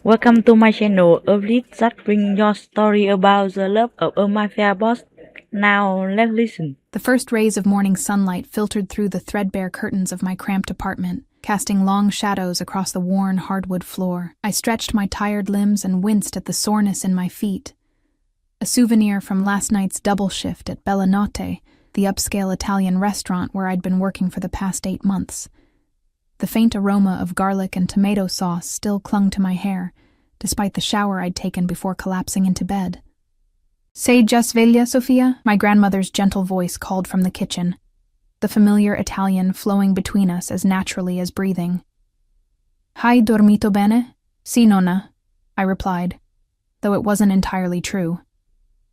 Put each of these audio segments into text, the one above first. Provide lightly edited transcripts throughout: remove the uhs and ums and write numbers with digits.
Welcome to my channel, a vlog that brings your story about the love of a mafia boss. Now let's listen. The first rays of morning sunlight filtered through the threadbare curtains of my cramped apartment, casting long shadows across the worn hardwood floor. I stretched my tired limbs and winced at the soreness in my feet. A souvenir from last night's double shift at Bella Notte, the upscale Italian restaurant where I'd been working for the past 8 months. The faint aroma of garlic and tomato sauce still clung to my hair, despite the shower I'd taken before collapsing into bed. "Sei già sveglia, Sofia?" My grandmother's gentle voice called from the kitchen, the familiar Italian flowing between us as naturally as breathing. "Hai dormito bene? Sì, nonna," I replied, though it wasn't entirely true.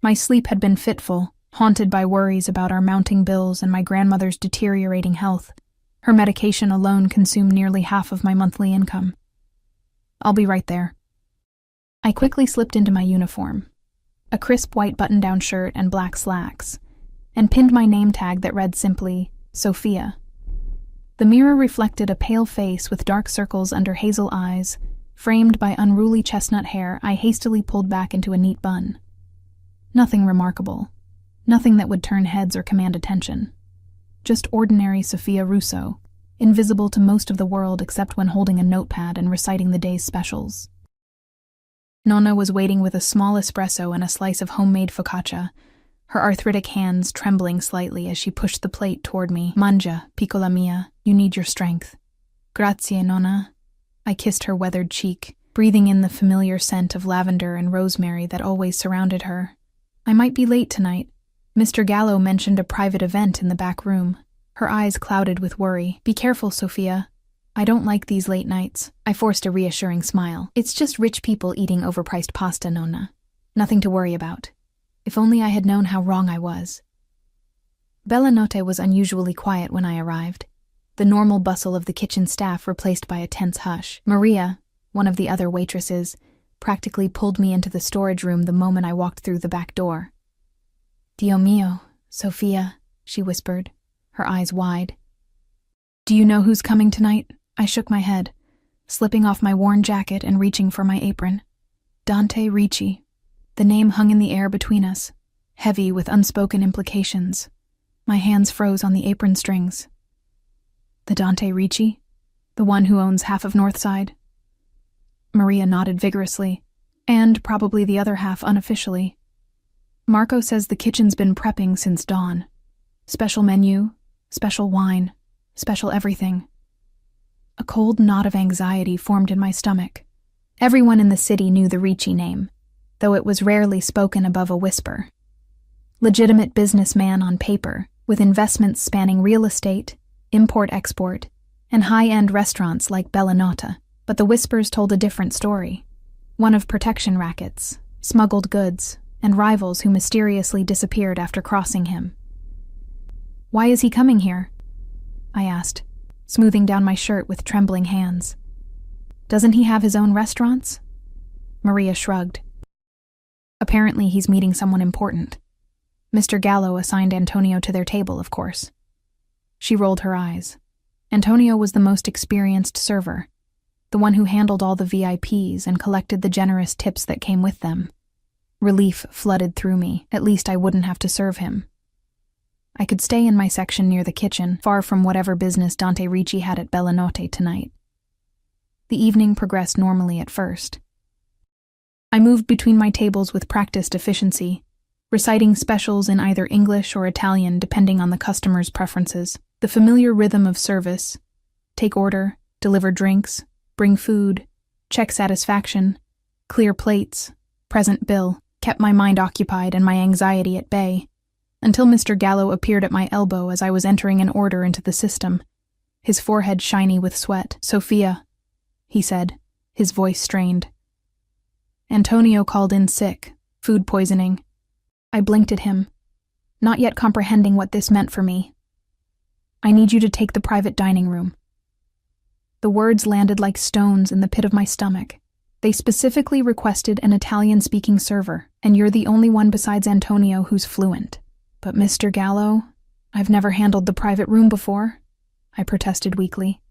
My sleep had been fitful, haunted by worries about our mounting bills and my grandmother's deteriorating health. Her medication alone consumed nearly half of my monthly income. "I'll be right there." I quickly slipped into my uniform, a crisp white button-down shirt and black slacks, and pinned my name tag that read simply, Sophia. The mirror reflected a pale face with dark circles under hazel eyes, framed by unruly chestnut hair I hastily pulled back into a neat bun. Nothing remarkable, nothing that would turn heads or command attention. Just ordinary Sophia Russo, invisible to most of the world except when holding a notepad and reciting the day's specials. Nonna was waiting with a small espresso and a slice of homemade focaccia, her arthritic hands trembling slightly as she pushed the plate toward me. "Mangia, piccola mia, you need your strength." "Grazie, Nonna." I kissed her weathered cheek, breathing in the familiar scent of lavender and rosemary that always surrounded her. "I might be late tonight. Mr. Gallo mentioned a private event in the back room." Her eyes clouded with worry. "Be careful, Sophia. I don't like these late nights." I forced a reassuring smile. "It's just rich people eating overpriced pasta, Nonna. Nothing to worry about." If only I had known how wrong I was. Bella Notte was unusually quiet when I arrived, the normal bustle of the kitchen staff replaced by a tense hush. Maria, one of the other waitresses, practically pulled me into the storage room the moment I walked through the back door. "Dio mio, Sophia," she whispered, her eyes wide. "Do you know who's coming tonight?" I shook my head, slipping off my worn jacket and reaching for my apron. "Dante Ricci." The name hung in the air between us, heavy with unspoken implications. My hands froze on the apron strings. "The Dante Ricci? The one who owns half of Northside?" Maria nodded vigorously, and probably the other half unofficially. "Marco says the kitchen's been prepping since dawn. Special menu, special wine, special everything." A cold knot of anxiety formed in my stomach. Everyone in the city knew the Ricci name, though it was rarely spoken above a whisper. Legitimate businessman on paper, with investments spanning real estate, import-export, and high-end restaurants like Bella Notte. But the whispers told a different story. One of protection rackets, smuggled goods, and rivals who mysteriously disappeared after crossing him. "Why is he coming here?" I asked, smoothing down my shirt with trembling hands. "Doesn't he have his own restaurants?" Maria shrugged. "Apparently he's meeting someone important. Mr. Gallo assigned Antonio to their table, of course." She rolled her eyes. Antonio was the most experienced server, the one who handled all the VIPs and collected the generous tips that came with them. Relief flooded through me. At least I wouldn't have to serve him. I could stay in my section near the kitchen, far from whatever business Dante Ricci had at Bella Notte tonight. The evening progressed normally at first. I moved between my tables with practiced efficiency, reciting specials in either English or Italian depending on the customer's preferences. The familiar rhythm of service: take order, deliver drinks, bring food, check satisfaction, clear plates, present bill, kept my mind occupied and my anxiety at bay, until Mr. Gallo appeared at my elbow as I was entering an order into the system, his forehead shiny with sweat. "Sophia," he said, his voice strained. "Antonio called in sick, food poisoning." I blinked at him, not yet comprehending what this meant for me. "I need you to take the private dining room." The words landed like stones in the pit of my stomach. They specifically requested an Italian-speaking server, and you're the only one besides Antonio who's fluent. "But Mr. Gallo, I've never handled the private room before," I protested weakly.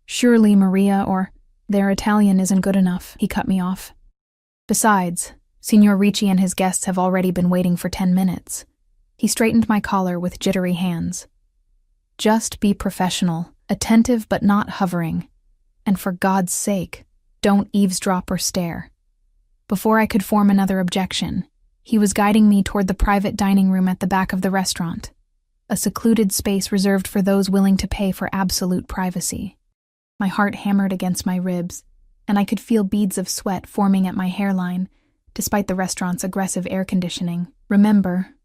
"Surely Maria or Their Italian isn't good enough, he cut me off. Besides, Signor Ricci and his guests have already been waiting for 10 minutes. He straightened my collar with jittery hands. Just be professional, attentive but not hovering. And for God's sake, don't eavesdrop or stare. Before I could form another objection, he was guiding me toward the private dining room at the back of the restaurant, a secluded space reserved for those willing to pay for absolute privacy. My heart hammered against my ribs, and I could feel beads of sweat forming at my hairline, despite the restaurant's aggressive air conditioning. "Remember,"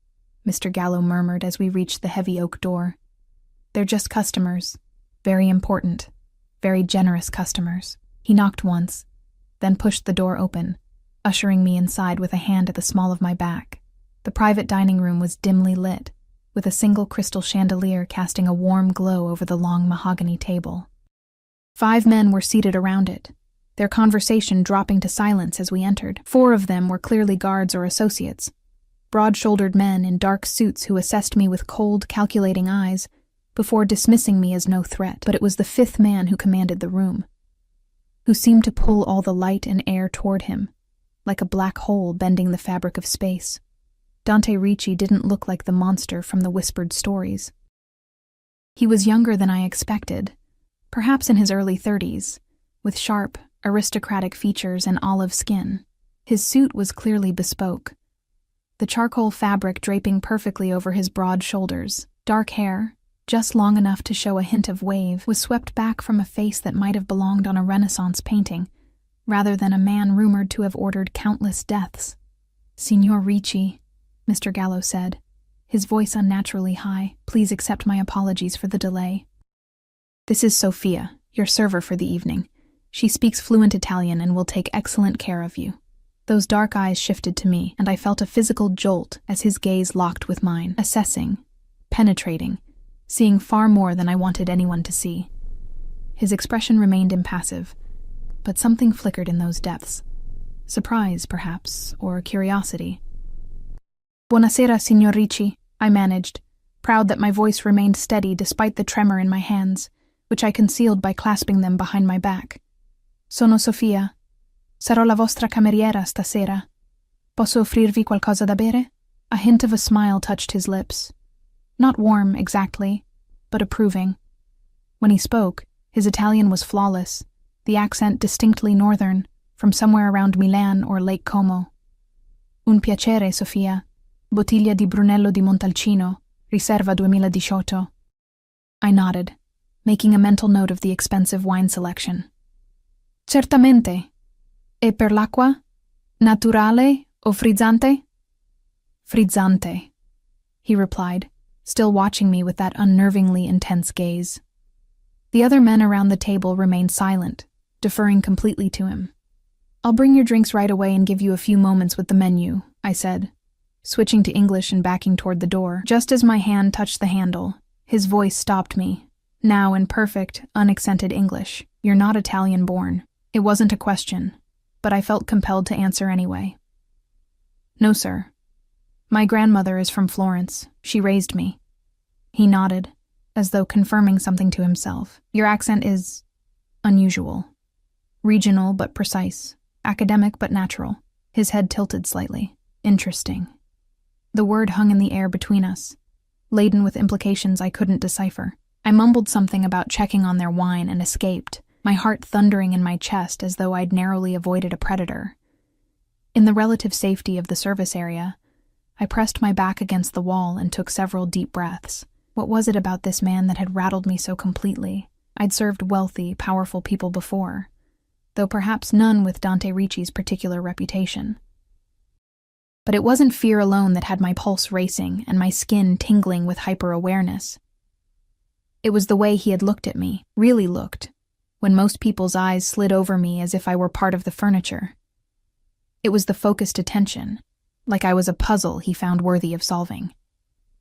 Mr. Gallo murmured as we reached the heavy oak door, "they're just customers. Very important, very generous customers." He knocked once, then pushed the door open, ushering me inside with a hand at the small of my back. The private dining room was dimly lit, with a single crystal chandelier casting a warm glow over the long mahogany table. 5 men were seated around it, their conversation dropping to silence as we entered. 4 of them were clearly guards or associates, broad-shouldered men in dark suits who assessed me with cold, calculating eyes before dismissing me as no threat. But it was the 5th man who commanded the room, who seemed to pull all the light and air toward him, like a black hole bending the fabric of space. Dante Ricci didn't look like the monster from the whispered stories. He was younger than I expected, perhaps in his early 30s, with sharp, aristocratic features and olive skin. His suit was clearly bespoke, the charcoal fabric draping perfectly over his broad shoulders. Dark hair, just long enough to show a hint of wave, was swept back from a face that might have belonged on a Renaissance painting, rather than a man rumored to have ordered countless deaths. "Signor Ricci," Mr. Gallo said, his voice unnaturally high, "please accept my apologies for the delay. This is Sophia, your server for the evening. She speaks fluent Italian and will take excellent care of you." Those dark eyes shifted to me, and I felt a physical jolt as his gaze locked with mine, assessing, penetrating, seeing far more than I wanted anyone to see. His expression remained impassive, but something flickered in those depths. Surprise, perhaps, or curiosity. "Buonasera, Signor Ricci," I managed, proud that my voice remained steady despite the tremor in my hands, which I concealed by clasping them behind my back. "Sono Sofia. Sarò la vostra cameriera stasera. Posso offrirvi qualcosa da bere?" A hint of a smile touched his lips. Not warm, exactly, but approving. When he spoke, his Italian was flawless, the accent distinctly northern, from somewhere around Milan or Lake Como. "Un piacere, Sofia. Bottiglia di Brunello di Montalcino, Riserva 2018. I nodded, making a mental note of the expensive wine selection. "Certamente. E per l'acqua? Naturale o frizzante?" "Frizzante," he replied, still watching me with that unnervingly intense gaze. The other men around the table remained silent, deferring completely to him. "I'll bring your drinks right away and give you a few moments with the menu," I said, switching to English and backing toward the door. Just as my hand touched the handle, his voice stopped me, now in perfect, unaccented English. "You're not Italian-born." It wasn't a question, but I felt compelled to answer anyway. "No, sir. My grandmother is from Florence. She raised me." He nodded, as though confirming something to himself. "Your accent is unusual. Regional but precise. Academic but natural." His head tilted slightly. "Interesting." The word hung in the air between us, laden with implications I couldn't decipher. I mumbled something about checking on their wine and escaped, my heart thundering in my chest as though I'd narrowly avoided a predator. In the relative safety of the service area, I pressed my back against the wall and took several deep breaths. What was it about this man that had rattled me so completely? I'd served wealthy, powerful people before, though perhaps none with Dante Ricci's particular reputation. But it wasn't fear alone that had my pulse racing and my skin tingling with hyper-awareness. It was the way he had looked at me, really looked, when most people's eyes slid over me as if I were part of the furniture. It was the focused attention, like I was a puzzle he found worthy of solving.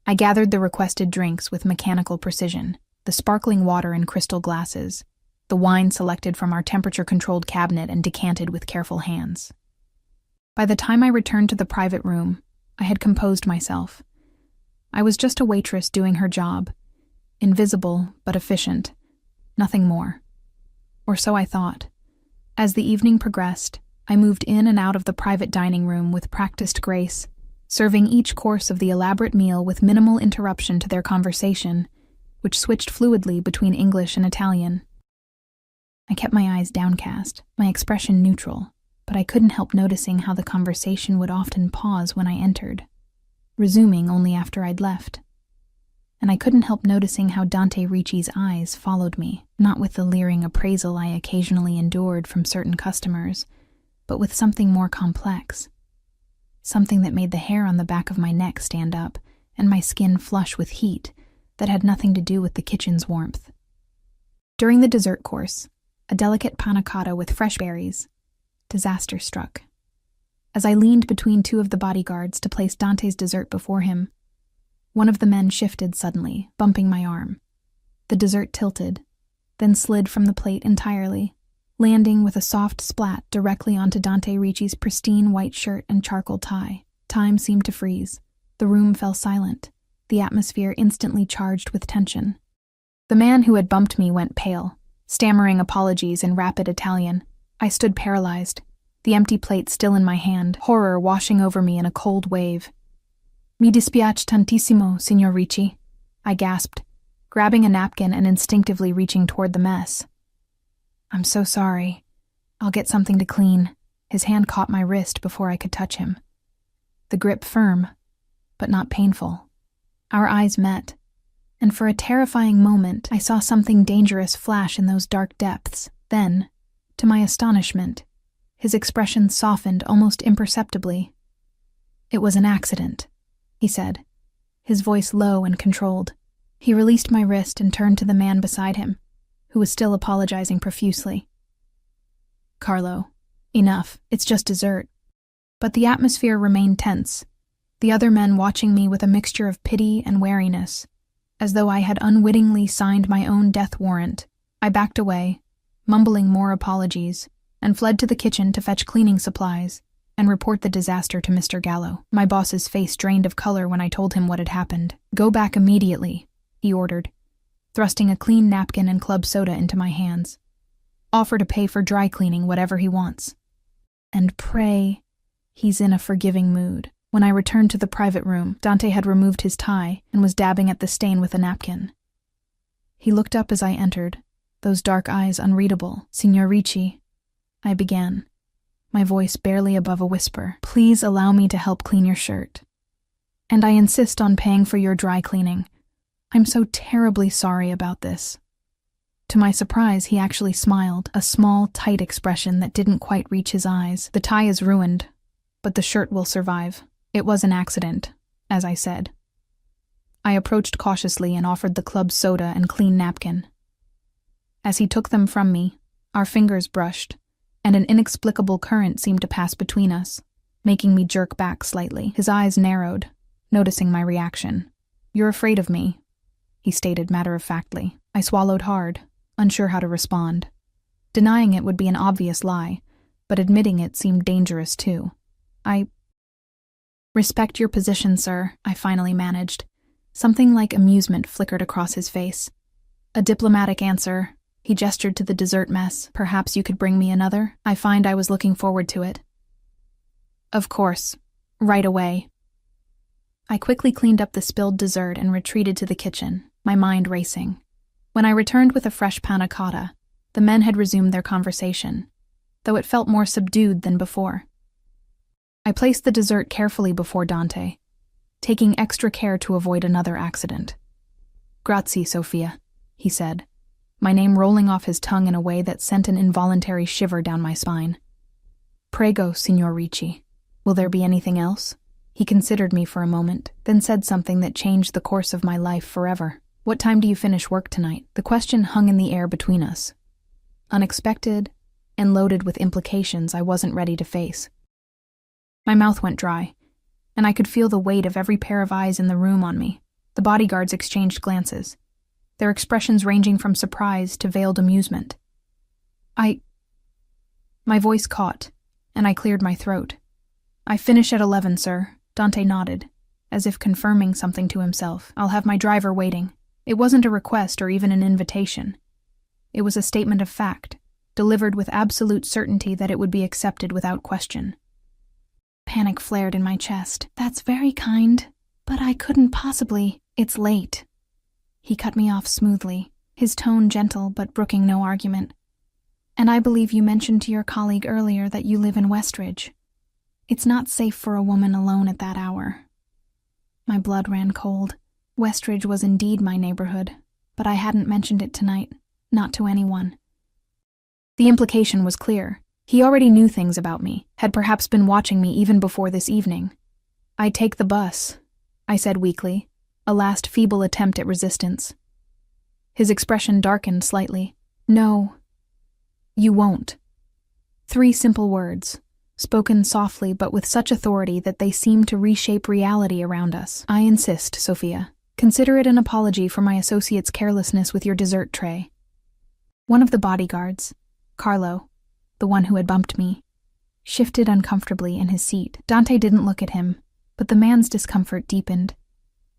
I gathered the requested drinks with mechanical precision, the sparkling water in crystal glasses, the wine selected from our temperature-controlled cabinet and decanted with careful hands. By the time I returned to the private room, I had composed myself. I was just a waitress doing her job, invisible but efficient, nothing more. Or so I thought, As the evening progressed, I moved in and out of the private dining room with practiced grace, serving each course of the elaborate meal with minimal interruption to their conversation, which switched fluidly between English and Italian. I kept my eyes downcast, my expression neutral, but I couldn't help noticing how the conversation would often pause when I entered, resuming only after I'd left. And I couldn't help noticing how Dante Ricci's eyes followed me, not with the leering appraisal I occasionally endured from certain customers, but with something more complex. Something that made the hair on the back of my neck stand up and my skin flush with heat that had nothing to do with the kitchen's warmth. During the dessert course, a delicate panna cotta with fresh berries, disaster struck. As I leaned between two of the bodyguards to place Dante's dessert before him, one of the men shifted suddenly, bumping my arm. The dessert tilted, then slid from the plate entirely, landing with a soft splat directly onto Dante Ricci's pristine white shirt and charcoal tie. Time seemed to freeze. The room fell silent, the atmosphere instantly charged with tension. The man who had bumped me went pale, stammering apologies in rapid Italian. I stood paralyzed, the empty plate still in my hand, horror washing over me in a cold wave. Mi dispiace tantissimo, signor Ricci, I gasped, grabbing a napkin and instinctively reaching toward the mess. I'm so sorry. I'll get something to clean. His hand caught my wrist before I could touch him. The grip firm, but not painful. Our eyes met, and for a terrifying moment I saw something dangerous flash in those dark depths. Then, to my astonishment, his expression softened almost imperceptibly. It was an accident, he said, his voice low and controlled. He released my wrist and turned to the man beside him, who was still apologizing profusely. Carlo, enough, it's just dessert. But the atmosphere remained tense, the other men watching me with a mixture of pity and wariness, as though I had unwittingly signed my own death warrant. I backed away, mumbling more apologies, and fled to the kitchen to fetch cleaning supplies and report the disaster to Mr. Gallo. My boss's face drained of color when I told him what had happened. Go back immediately, he ordered, thrusting a clean napkin and club soda into my hands. Offer to pay for dry cleaning whatever he wants. And pray he's in a forgiving mood. When I returned to the private room, Dante had removed his tie and was dabbing at the stain with a napkin. He looked up as I entered, those dark eyes unreadable. Signor Ricci, I began, my voice barely above a whisper. Please allow me to help clean your shirt. And I insist on paying for your dry cleaning. I'm so terribly sorry about this. To my surprise, he actually smiled, a small, tight expression that didn't quite reach his eyes. The tie is ruined, but the shirt will survive. It was an accident, as I said. I approached cautiously and offered the club soda and clean napkin. As he took them from me, our fingers brushed, and an inexplicable current seemed to pass between us, making me jerk back slightly. His eyes narrowed, noticing my reaction. You're afraid of me, he stated matter-of-factly. I swallowed hard, unsure how to respond. Denying it would be an obvious lie, but admitting it seemed dangerous too. I respect your position, sir, I finally managed. Something like amusement flickered across his face. A diplomatic answer. He gestured to the dessert mess. Perhaps you could bring me another? I find I was looking forward to it. Of course. Right away. I quickly cleaned up the spilled dessert and retreated to the kitchen, my mind racing. When I returned with a fresh panna cotta, the men had resumed their conversation, though it felt more subdued than before. I placed the dessert carefully before Dante, taking extra care to avoid another accident. Grazie, Sofia, he said, my name rolling off his tongue in a way that sent an involuntary shiver down my spine. Prego, Signor Ricci. Will there be anything else? He considered me for a moment, then said something that changed the course of my life forever. What time do you finish work tonight? The question hung in the air between us. Unexpected and loaded with implications I wasn't ready to face. My mouth went dry, and I could feel the weight of every pair of eyes in the room on me. The bodyguards exchanged glances, their expressions ranging from surprise to veiled amusement. My voice caught, and I cleared my throat. I finish at 11, sir. Dante nodded, as if confirming something to himself. I'll have my driver waiting. It wasn't a request or even an invitation. It was a statement of fact, delivered with absolute certainty that it would be accepted without question. Panic flared in my chest. "That's very kind, but I couldn't possibly." "It's late." He cut me off smoothly, his tone gentle but brooking no argument. "And I believe you mentioned to your colleague earlier that you live in Westridge. It's not safe for a woman alone at that hour." My blood ran cold. Westridge was indeed my neighborhood, but I hadn't mentioned it tonight, not to anyone. The implication was clear. He already knew things about me, had perhaps been watching me even before this evening. "I'd take the bus," I said weakly, a last feeble attempt at resistance. His expression darkened slightly. "No, you won't." 3 simple words, spoken softly but with such authority that they seemed to reshape reality around us. "I insist, Sophia. Consider it an apology for my associate's carelessness with your dessert tray." One of the bodyguards, Carlo, the one who had bumped me, shifted uncomfortably in his seat. Dante didn't look at him, but the man's discomfort deepened,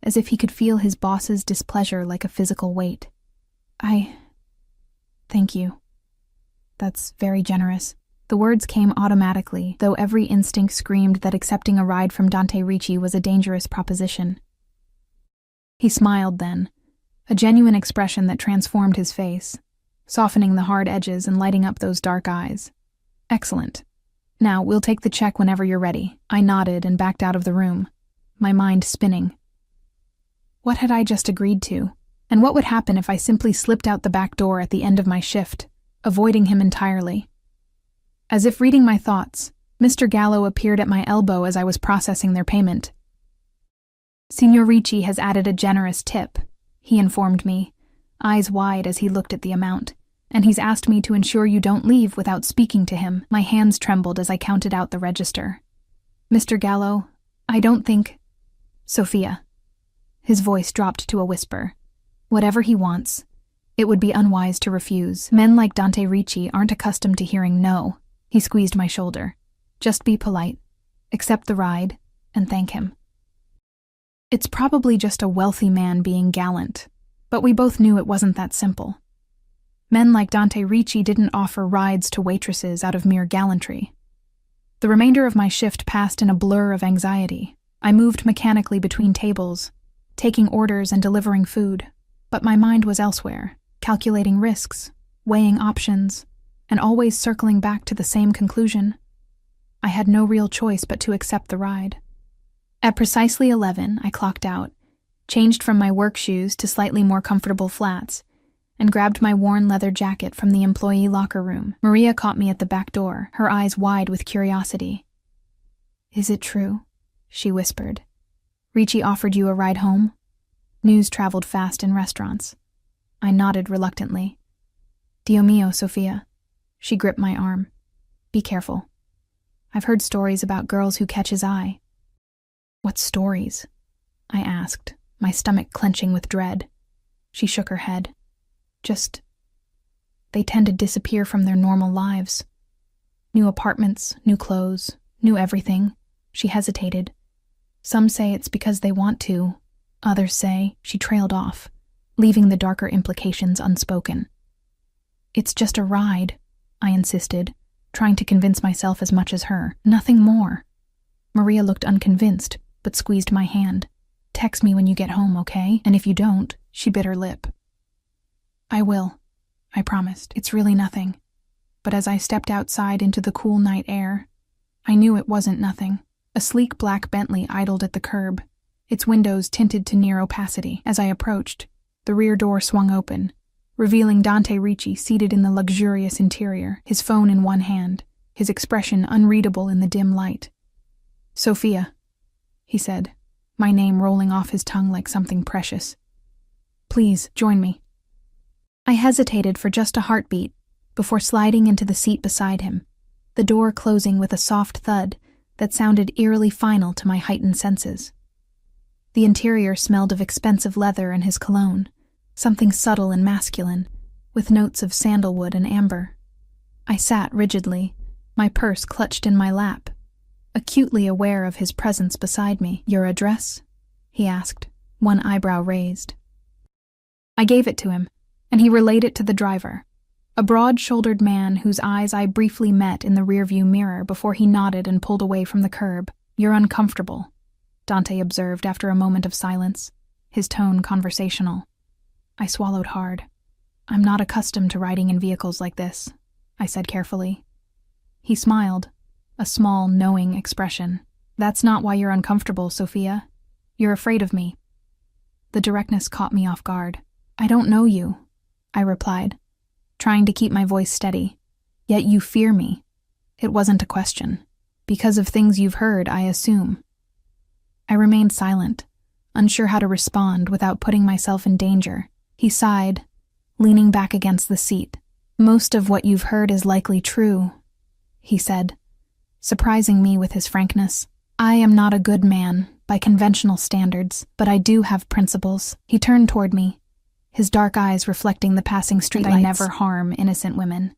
as if he could feel his boss's displeasure like a physical weight. Thank you. That's very generous." The words came automatically, though every instinct screamed that accepting a ride from Dante Ricci was a dangerous proposition. He smiled then, a genuine expression that transformed his face, softening the hard edges and lighting up those dark eyes. "Excellent. Now, we'll take the check whenever you're ready." I nodded and backed out of the room, my mind spinning. What had I just agreed to? And what would happen if I simply slipped out the back door at the end of my shift, avoiding him entirely? As if reading my thoughts, Mr. Gallo appeared at my elbow as I was processing their payment. "Signor Ricci has added a generous tip," he informed me, eyes wide as he looked at the amount, "and he's asked me to ensure you don't leave without speaking to him." My hands trembled as I counted out the register. "Mr. Gallo, I don't think—" "Sophia." His voice dropped to a whisper. "Whatever he wants, it would be unwise to refuse. Men like Dante Ricci aren't accustomed to hearing no." He squeezed my shoulder. "Just be polite, accept the ride, and thank him." It's probably just a wealthy man being gallant, but we both knew it wasn't that simple. Men like Dante Ricci didn't offer rides to waitresses out of mere gallantry. The remainder of my shift passed in a blur of anxiety. I moved mechanically between tables, taking orders and delivering food, but my mind was elsewhere, calculating risks, weighing options, and always circling back to the same conclusion. I had no real choice but to accept the ride. At precisely 11, I clocked out, changed from my work shoes to slightly more comfortable flats, and grabbed my worn leather jacket from the employee locker room. Maria caught me at the back door, her eyes wide with curiosity. "Is it true?" she whispered. "Ricci offered you a ride home?" News traveled fast in restaurants. I nodded reluctantly. "Dio mio, Sophia." She gripped my arm. "Be careful. I've heard stories about girls who catch his eye." "What stories?" I asked, my stomach clenching with dread. She shook her head. They tend to disappear from their normal lives. New apartments, new clothes, new everything." She hesitated. "Some say it's because they want to. Others say," she trailed off, leaving the darker implications unspoken. "It's just a ride," I insisted, trying to convince myself as much as her. "Nothing more." Maria looked unconvinced, but squeezed my hand. "Text me when you get home, okay? And if you don't," she bit her lip. "I will," I promised. "It's really nothing." But as I stepped outside into the cool night air, I knew it wasn't nothing. A sleek black Bentley idled at the curb, its windows tinted to near opacity. As I approached, the rear door swung open, revealing Dante Ricci seated in the luxurious interior, his phone in one hand, his expression unreadable in the dim light. "Sophia," he said, my name rolling off his tongue like something precious. "Please, join me." I hesitated for just a heartbeat before sliding into the seat beside him, the door closing with a soft thud that sounded eerily final to my heightened senses. The interior smelled of expensive leather and his cologne, something subtle and masculine, with notes of sandalwood and amber. I sat rigidly, my purse clutched in my lap, acutely aware of his presence beside me. "Your address?" he asked, one eyebrow raised. I gave it to him, and he relayed it to the driver. A broad-shouldered man whose eyes I briefly met in the rearview mirror before he nodded and pulled away from the curb. "You're uncomfortable," Dante observed after a moment of silence, his tone conversational. I swallowed hard. "I'm not accustomed to riding in vehicles like this," I said carefully. He smiled, a small, knowing expression. "That's not why you're uncomfortable, Sophia. You're afraid of me." The directness caught me off guard. "I don't know you," I replied, trying to keep my voice steady. "Yet you fear me." It wasn't a question. "Because of things you've heard, I assume." I remained silent, unsure how to respond without putting myself in danger. He sighed, leaning back against the seat. "Most of what you've heard is likely true," he said, surprising me with his frankness. "I am not a good man, by conventional standards, but I do have principles." He turned toward me, his dark eyes reflecting the passing streetlights. "I never harm innocent women."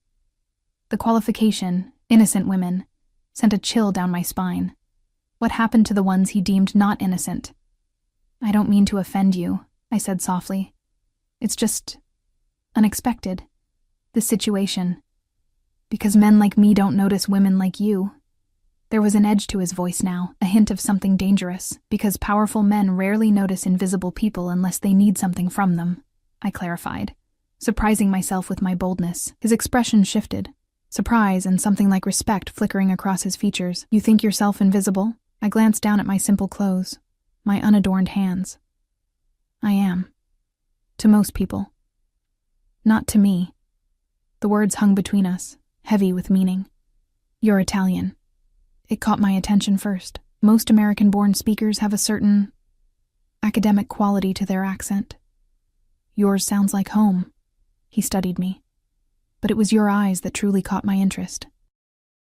The qualification, innocent women, sent a chill down my spine. What happened to the ones he deemed not innocent? "I don't mean to offend you," I said softly. "It's just unexpected, this situation. Because men like me don't notice women like you." There was an edge to his voice now, a hint of something dangerous, because powerful men rarely notice invisible people unless they need something from them, I clarified, surprising myself with my boldness. His expression shifted, surprise and something like respect flickering across his features. "You think yourself invisible?" I glanced down at my simple clothes, my unadorned hands. "I am. To most people. Not to me." The words hung between us, heavy with meaning. "You're Italian." It caught my attention first. Most American-born speakers have a certain academic quality to their accent. "Yours sounds like home." He studied me. "But it was your eyes that truly caught my interest.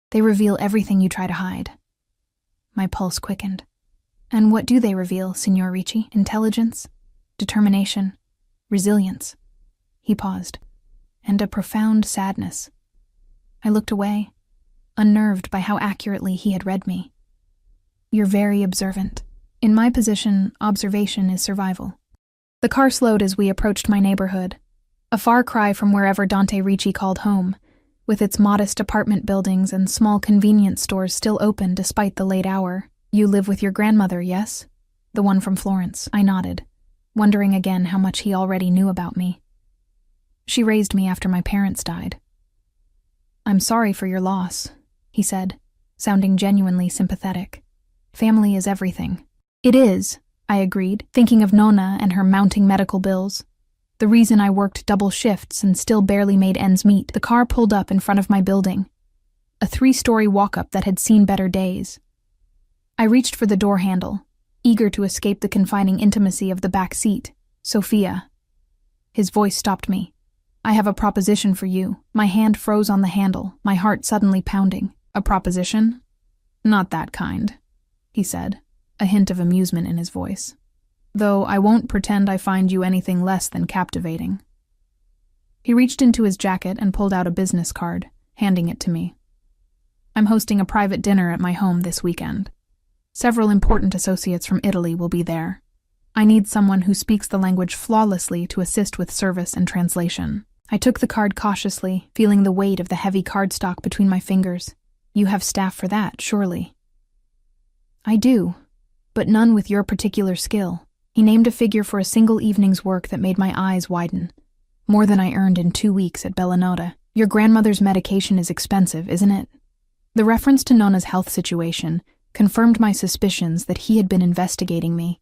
They reveal everything you try to hide." My pulse quickened. "And what do they reveal, Signor Ricci? Intelligence? Determination? Resilience?" He paused. "And a profound sadness." I looked away, unnerved by how accurately he had read me. "You're very observant. In my position, observation is survival." The car slowed as we approached my neighborhood, a far cry from wherever Dante Ricci called home, with its modest apartment buildings and small convenience stores still open despite the late hour. "You live with your grandmother, yes? The one from Florence." I nodded, wondering again how much he already knew about me. "She raised me after my parents died." "I'm sorry for your loss," he said, sounding genuinely sympathetic. "Family is everything." "It is," I agreed, thinking of Nonna and her mounting medical bills. The reason I worked double shifts and still barely made ends meet. The car pulled up in front of my building, a 3-story walk-up that had seen better days. I reached for the door handle, eager to escape the confining intimacy of the back seat. "Sophia." His voice stopped me. "I have a proposition for you." My hand froze on the handle, my heart suddenly pounding. "A proposition? Not that kind," he said, a hint of amusement in his voice. "Though I won't pretend I find you anything less than captivating." He reached into his jacket and pulled out a business card, handing it to me. "I'm hosting a private dinner at my home this weekend. Several important associates from Italy will be there. I need someone who speaks the language flawlessly to assist with service and translation." I took the card cautiously, feeling the weight of the heavy cardstock between my fingers. "You have staff for that, surely." "I do, but none with your particular skill." He named a figure for a single evening's work that made my eyes widen. "More than I earned in 2 weeks at Bellinota." "Your grandmother's medication is expensive, isn't it?" The reference to Nonna's health situation confirmed my suspicions that he had been investigating me,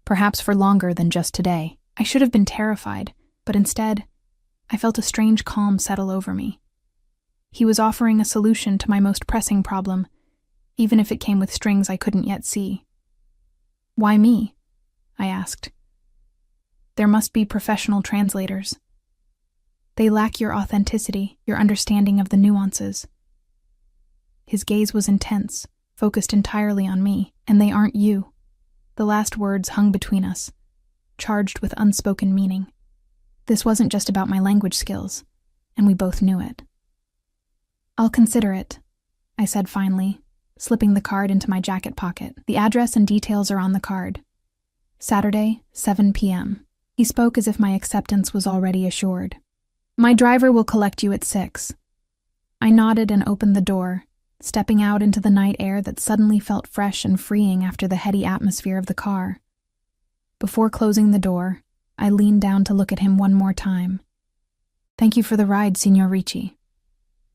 perhaps for longer than just today. I should have been terrified, but instead, I felt a strange calm settle over me. He was offering a solution to my most pressing problem, even if it came with strings I couldn't yet see. "Why me?" I asked. "There must be professional translators. They lack your authenticity, your understanding of the nuances." His gaze was intense, focused entirely on me. "And they aren't you." The last words hung between us, charged with unspoken meaning. This wasn't just about my language skills, and we both knew it. "I'll consider it," I said finally, slipping the card into my jacket pocket. "The address and details are on the card. Saturday, 7 p.m. He spoke as if my acceptance was already assured. My driver will collect you at 6. I nodded and opened the door, stepping out into the night air that suddenly felt fresh and freeing after the heady atmosphere of the car. Before closing the door, I leaned down to look at him one more time. Thank you for the ride, Signor Ricci.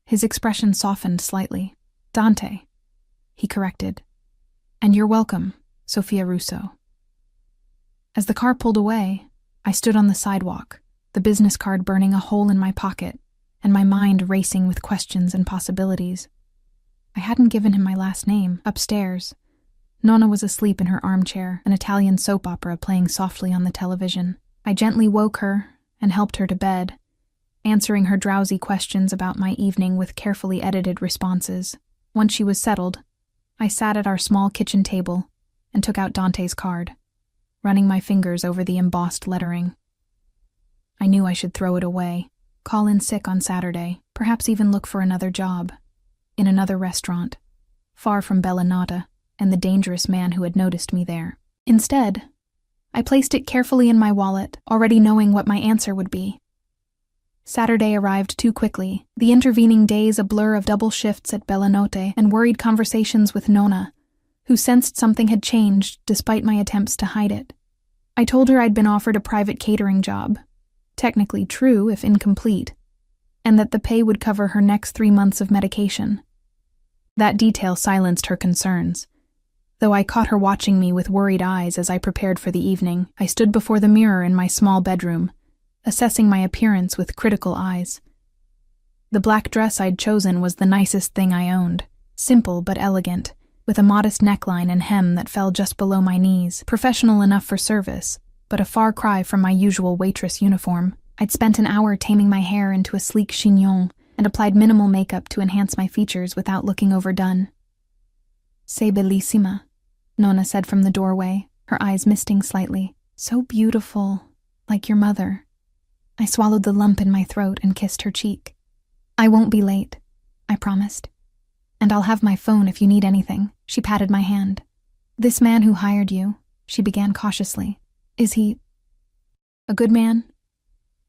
His expression softened slightly. Dante, he corrected. And you're welcome, Sophia Russo. As the car pulled away, I stood on the sidewalk, the business card burning a hole in my pocket, and my mind racing with questions and possibilities. I hadn't given him my last name. Upstairs, Nonna was asleep in her armchair, an Italian soap opera playing softly on the television. I gently woke her and helped her to bed, answering her drowsy questions about my evening with carefully edited responses. Once she was settled, I sat at our small kitchen table and took out Dante's card, running my fingers over the embossed lettering. I knew I should throw it away, call in sick on Saturday, perhaps even look for another job, in another restaurant, far from Bellinata and the dangerous man who had noticed me there. Instead, I placed it carefully in my wallet, already knowing what my answer would be. Saturday arrived too quickly, the intervening days a blur of double shifts at Bellanotte and worried conversations with Nonna, who sensed something had changed despite my attempts to hide it. I told her I'd been offered a private catering job, technically true if incomplete, and that the pay would cover her next 3 months of medication. That detail silenced her concerns. Though I caught her watching me with worried eyes as I prepared for the evening, I stood before the mirror in my small bedroom, assessing my appearance with critical eyes. The black dress I'd chosen was the nicest thing I owned, simple but elegant, with a modest neckline and hem that fell just below my knees, professional enough for service, but a far cry from my usual waitress uniform. I'd spent an hour taming my hair into a sleek chignon and applied minimal makeup to enhance my features without looking overdone. Sei bellissima, Nonna said from the doorway, her eyes misting slightly. So beautiful, like your mother. I swallowed the lump in my throat and kissed her cheek. I won't be late, I promised. And I'll have my phone if you need anything. She patted my hand. This man who hired you, she began cautiously. Is he a good man?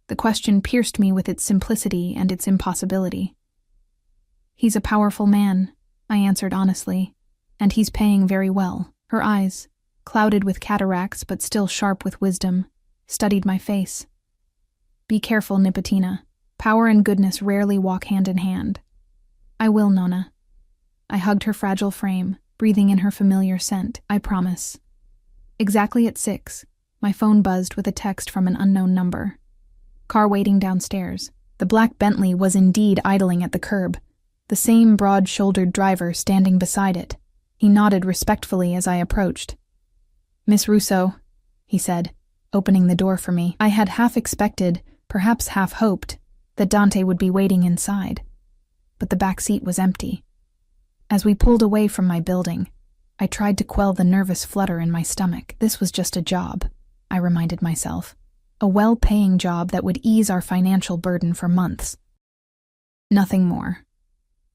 The question pierced me with its simplicity and its impossibility. He's a powerful man, I answered honestly, and he's paying very well. Her eyes, clouded with cataracts but still sharp with wisdom, studied my face. Be careful, Nipotina. Power and goodness rarely walk hand in hand. I will, Nonna. I hugged her fragile frame, breathing in her familiar scent. I promise. Exactly at 6, my phone buzzed with a text from an unknown number. Car waiting downstairs. The black Bentley was indeed idling at the curb, the same broad-shouldered driver standing beside it. He nodded respectfully as I approached. Miss Russo, he said, opening the door for me. I had half expected, perhaps half hoped, that Dante would be waiting inside, but the back seat was empty. As we pulled away from my building, I tried to quell the nervous flutter in my stomach. This was just a job, I reminded myself. A well-paying job that would ease our financial burden for months. Nothing more.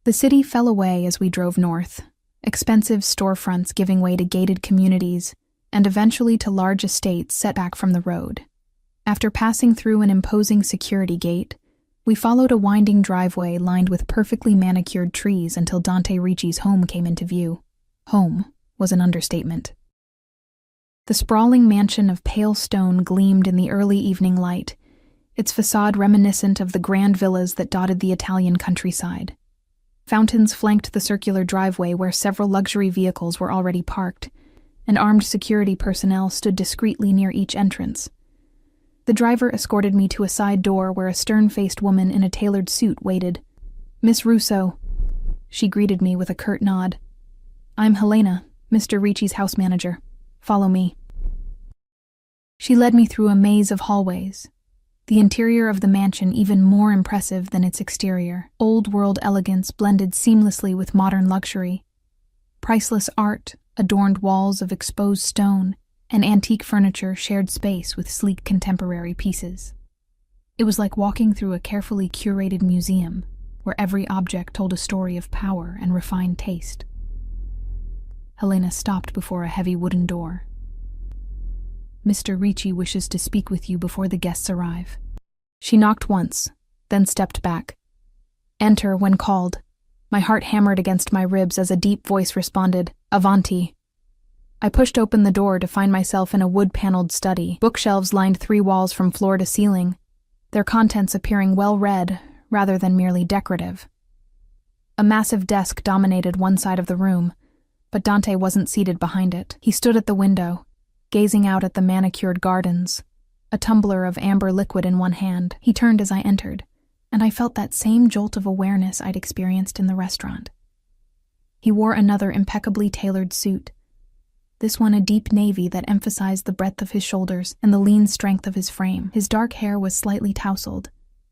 The city fell away as we drove north, expensive storefronts giving way to gated communities, and eventually to large estates set back from the road. After passing through an imposing security gate, we followed a winding driveway lined with perfectly manicured trees until Dante Ricci's home came into view. Home was an understatement. The sprawling mansion of pale stone gleamed in the early evening light, its facade reminiscent of the grand villas that dotted the Italian countryside. Fountains flanked the circular driveway where several luxury vehicles were already parked, and armed security personnel stood discreetly near each entrance. The driver escorted me to a side door where a stern-faced woman in a tailored suit waited. Miss Russo. She greeted me with a curt nod. I'm Helena, Mr. Ricci's house manager. Follow me. She led me through a maze of hallways, the interior of the mansion even more impressive than its exterior. Old-world elegance blended seamlessly with modern luxury. Priceless art adorned walls of exposed stone, and antique furniture shared space with sleek contemporary pieces. It was like walking through a carefully curated museum, where every object told a story of power and refined taste. Helena stopped before a heavy wooden door. Mr. Ricci wishes to speak with you before the guests arrive. She knocked once, then stepped back. Enter when called. My heart hammered against my ribs as a deep voice responded, Avanti. I pushed open the door to find myself in a wood-paneled study. Bookshelves lined 3 walls from floor to ceiling, their contents appearing well-read rather than merely decorative. A massive desk dominated one side of the room, but Dante wasn't seated behind it. He stood at the window, gazing out at the manicured gardens, a tumbler of amber liquid in one hand. He turned as I entered, and I felt that same jolt of awareness I'd experienced in the restaurant. He wore another impeccably tailored suit, this one a deep navy that emphasized the breadth of his shoulders and the lean strength of his frame. His dark hair was slightly tousled,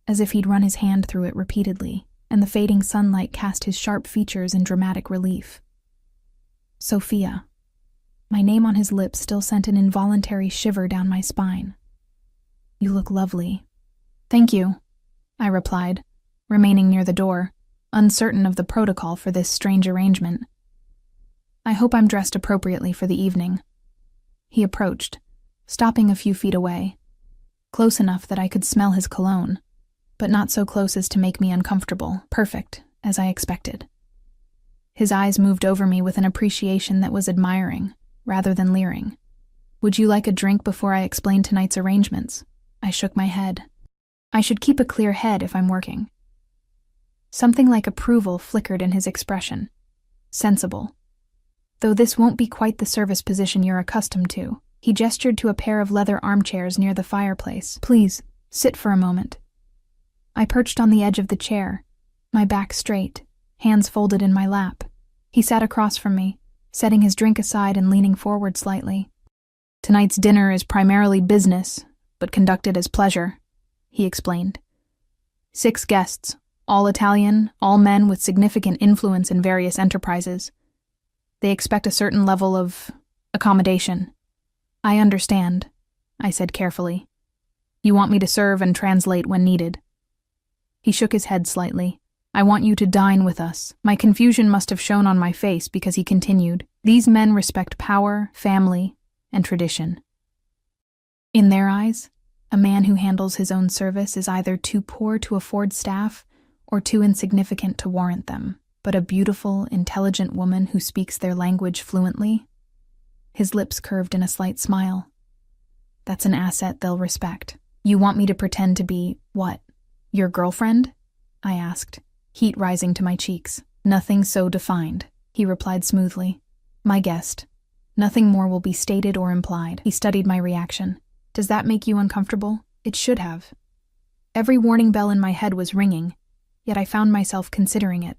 as if he'd run his hand through it repeatedly, and the fading sunlight cast his sharp features in dramatic relief. Sophia. My name on his lips still sent an involuntary shiver down my spine. You look lovely. Thank you, I replied, remaining near the door, uncertain of the protocol for this strange arrangement. I hope I'm dressed appropriately for the evening. He approached, stopping a few feet away, close enough that I could smell his cologne, but not so close as to make me uncomfortable. Perfect, as I expected. His eyes moved over me with an appreciation that was admiring, rather than leering. Would you like a drink before I explain tonight's arrangements? I shook my head. I should keep a clear head if I'm working. Something like approval flickered in his expression. Sensible. Though this won't be quite the service position you're accustomed to. He gestured to a pair of leather armchairs near the fireplace. Please, sit for a moment. I perched on the edge of the chair, my back straight, hands folded in my lap. He sat across from me, setting his drink aside and leaning forward slightly. Tonight's dinner is primarily business, but conducted as pleasure, he explained. 6 guests, all Italian, all men with significant influence in various enterprises. They expect a certain level of accommodation. I understand, I said carefully. You want me to serve and translate when needed. He shook his head slightly. I want you to dine with us. My confusion must have shown on my face because he continued. These men respect power, family, and tradition. In their eyes, a man who handles his own service is either too poor to afford staff or too insignificant to warrant them. But a beautiful, intelligent woman who speaks their language fluently? His lips curved in a slight smile. That's an asset they'll respect. You want me to pretend to be, what, your girlfriend? I asked, heat rising to my cheeks. Nothing so defined, he replied smoothly. My guest. Nothing more will be stated or implied. He studied my reaction. Does that make you uncomfortable? It should have. Every warning bell in my head was ringing, yet I found myself considering it.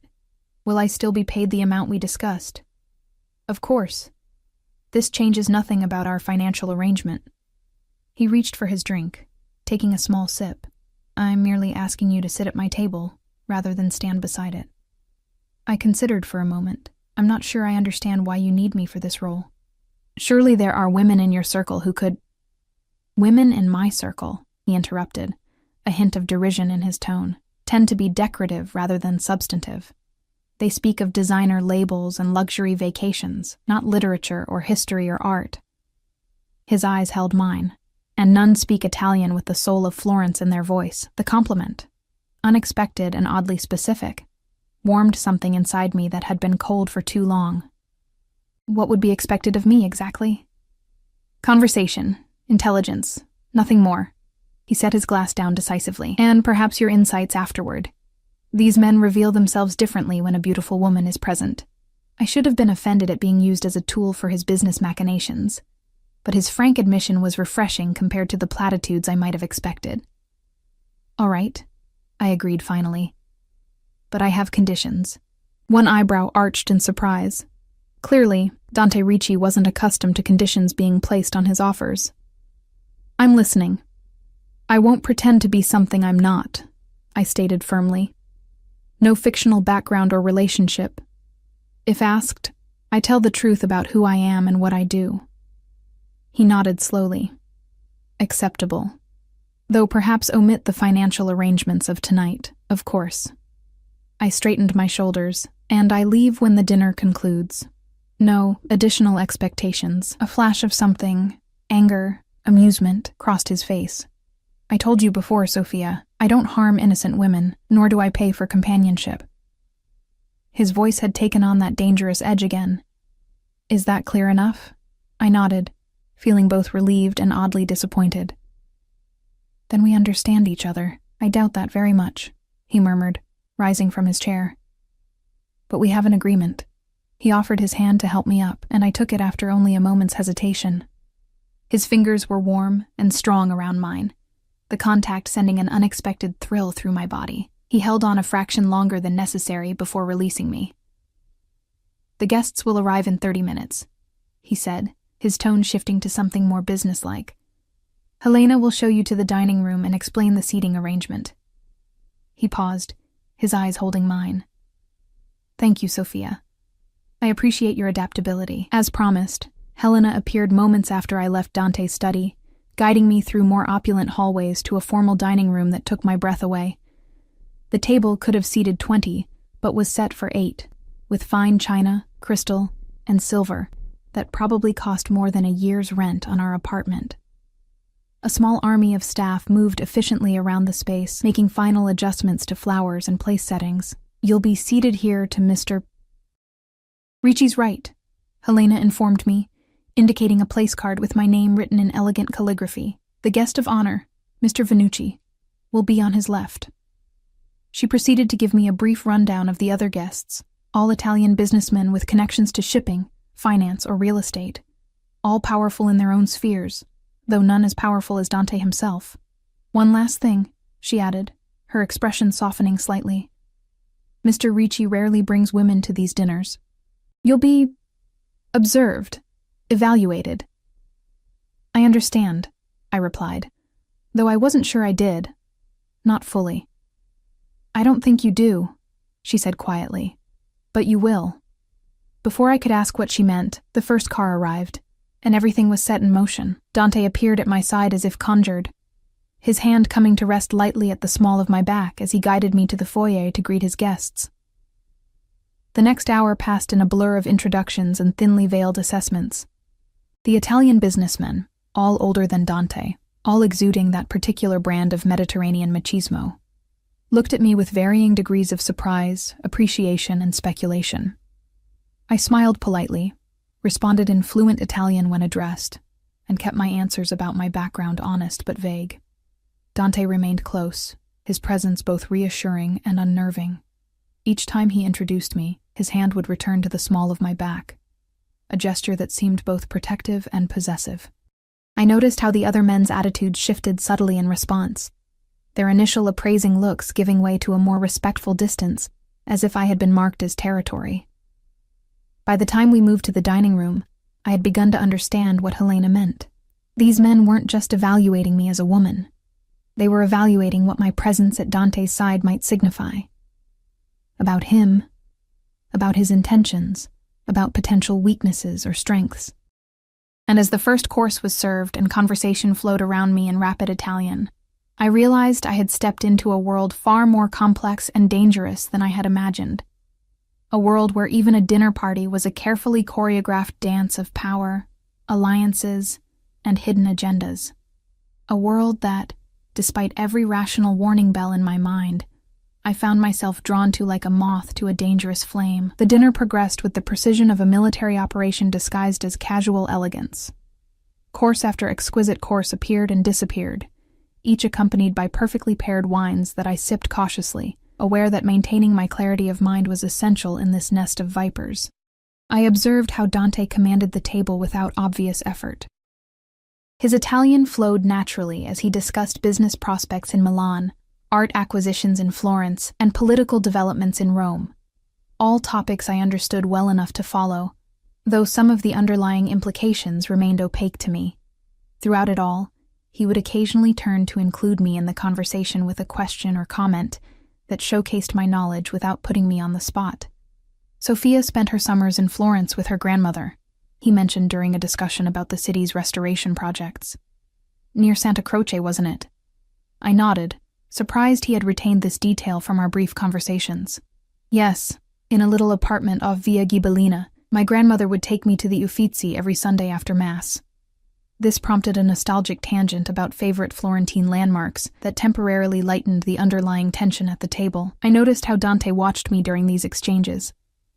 Will I still be paid the amount we discussed? Of course. This changes nothing about our financial arrangement. He reached for his drink, taking a small sip. I'm merely asking you to sit at my table, rather than stand beside it. I considered for a moment. I'm not sure I understand why you need me for this role. Surely there are women in your circle who could— Women in my circle, he interrupted, a hint of derision in his tone, tend to be decorative rather than substantive. They speak of designer labels and luxury vacations, not literature or history or art. His eyes held mine, and none speak Italian with the soul of Florence in their voice. The compliment, unexpected and oddly specific, warmed something inside me that had been cold for too long. What would be expected of me exactly? Conversation, intelligence, nothing more. He set his glass down decisively. And perhaps your insights afterward. These men reveal themselves differently when a beautiful woman is present. I should have been offended at being used as a tool for his business machinations, but his frank admission was refreshing compared to the platitudes I might have expected. All right, I agreed finally. But I have conditions. One eyebrow arched in surprise. Clearly, Dante Ricci wasn't accustomed to conditions being placed on his offers. I'm listening. I won't pretend to be something I'm not, I stated firmly. No fictional background or relationship. If asked, I tell the truth about who I am and what I do. He nodded slowly. Acceptable. Though perhaps omit the financial arrangements of tonight, of course. I straightened my shoulders, and I leave when the dinner concludes. No additional expectations. A flash of something, anger, amusement, crossed his face. I told you before, Sophia, I don't harm innocent women, nor do I pay for companionship. His voice had taken on that dangerous edge again. Is that clear enough? I nodded, feeling both relieved and oddly disappointed. Then we understand each other. I doubt that very much, he murmured, rising from his chair. But we have an agreement. He offered his hand to help me up, and I took it after only a moment's hesitation. His fingers were warm and strong around mine, the contact sending an unexpected thrill through my body. He held on a fraction longer than necessary before releasing me. The guests will arrive in 30 minutes, he said, his tone shifting to something more businesslike. Helena will show you to the dining room and explain the seating arrangement. He paused, his eyes holding mine. Thank you, Sophia. I appreciate your adaptability. As promised, Helena appeared moments after I left Dante's study, guiding me through more opulent hallways to a formal dining room that took my breath away. The table could have seated 20, but was set for 8, with fine china, crystal, and silver that probably cost more than a year's rent on our apartment. A small army of staff moved efficiently around the space, making final adjustments to flowers and place settings. You'll be seated here to Mr. Ricci's right, Helena informed me, indicating a place card with my name written in elegant calligraphy. The guest of honor, Mr. Vannucci, will be on his left. She proceeded to give me a brief rundown of the other guests, all Italian businessmen with connections to shipping, finance, or real estate, all powerful in their own spheres, though none as powerful as Dante himself. One last thing, she added, her expression softening slightly. Mr. Ricci rarely brings women to these dinners. You'll be observed, evaluated. I understand, I replied, though I wasn't sure I did. Not fully. I don't think you do, she said quietly, but you will. Before I could ask what she meant, the first car arrived, and everything was set in motion. Dante appeared at my side as if conjured, his hand coming to rest lightly at the small of my back as he guided me to the foyer to greet his guests. The next hour passed in a blur of introductions and thinly veiled assessments. The Italian businessmen, all older than Dante, all exuding that particular brand of Mediterranean machismo, looked at me with varying degrees of surprise, appreciation, and speculation. I smiled politely, responded in fluent Italian when addressed, and kept my answers about my background honest but vague. Dante remained close, his presence both reassuring and unnerving. Each time he introduced me, his hand would return to the small of my back, a gesture that seemed both protective and possessive. I noticed how the other men's attitudes shifted subtly in response, their initial appraising looks giving way to a more respectful distance, as if I had been marked as territory. By the time we moved to the dining room, I had begun to understand what Helena meant. These men weren't just evaluating me as a woman. They were evaluating what my presence at Dante's side might signify. About him, about his intentions, about potential weaknesses or strengths. And as the first course was served and conversation flowed around me in rapid Italian, I realized I had stepped into a world far more complex and dangerous than I had imagined. A world where even a dinner party was a carefully choreographed dance of power, alliances, and hidden agendas. A world that, despite every rational warning bell in my mind, I found myself drawn to like a moth to a dangerous flame. The dinner progressed with the precision of a military operation disguised as casual elegance. Course after exquisite course appeared and disappeared, each accompanied by perfectly paired wines that I sipped cautiously, aware that maintaining my clarity of mind was essential in this nest of vipers. I observed how Dante commanded the table without obvious effort. His Italian flowed naturally as he discussed business prospects in Milan, art acquisitions in Florence, and political developments in Rome. All topics I understood well enough to follow, though some of the underlying implications remained opaque to me. Throughout it all, he would occasionally turn to include me in the conversation with a question or comment that showcased my knowledge without putting me on the spot. Sophia spent her summers in Florence with her grandmother, he mentioned during a discussion about the city's restoration projects. Near Santa Croce, wasn't it? I nodded, surprised he had retained this detail from our brief conversations. Yes, in a little apartment off Via Ghibellina, my grandmother would take me to the Uffizi every Sunday after Mass. This prompted a nostalgic tangent about favorite Florentine landmarks that temporarily lightened the underlying tension at the table. I noticed how Dante watched me during these exchanges,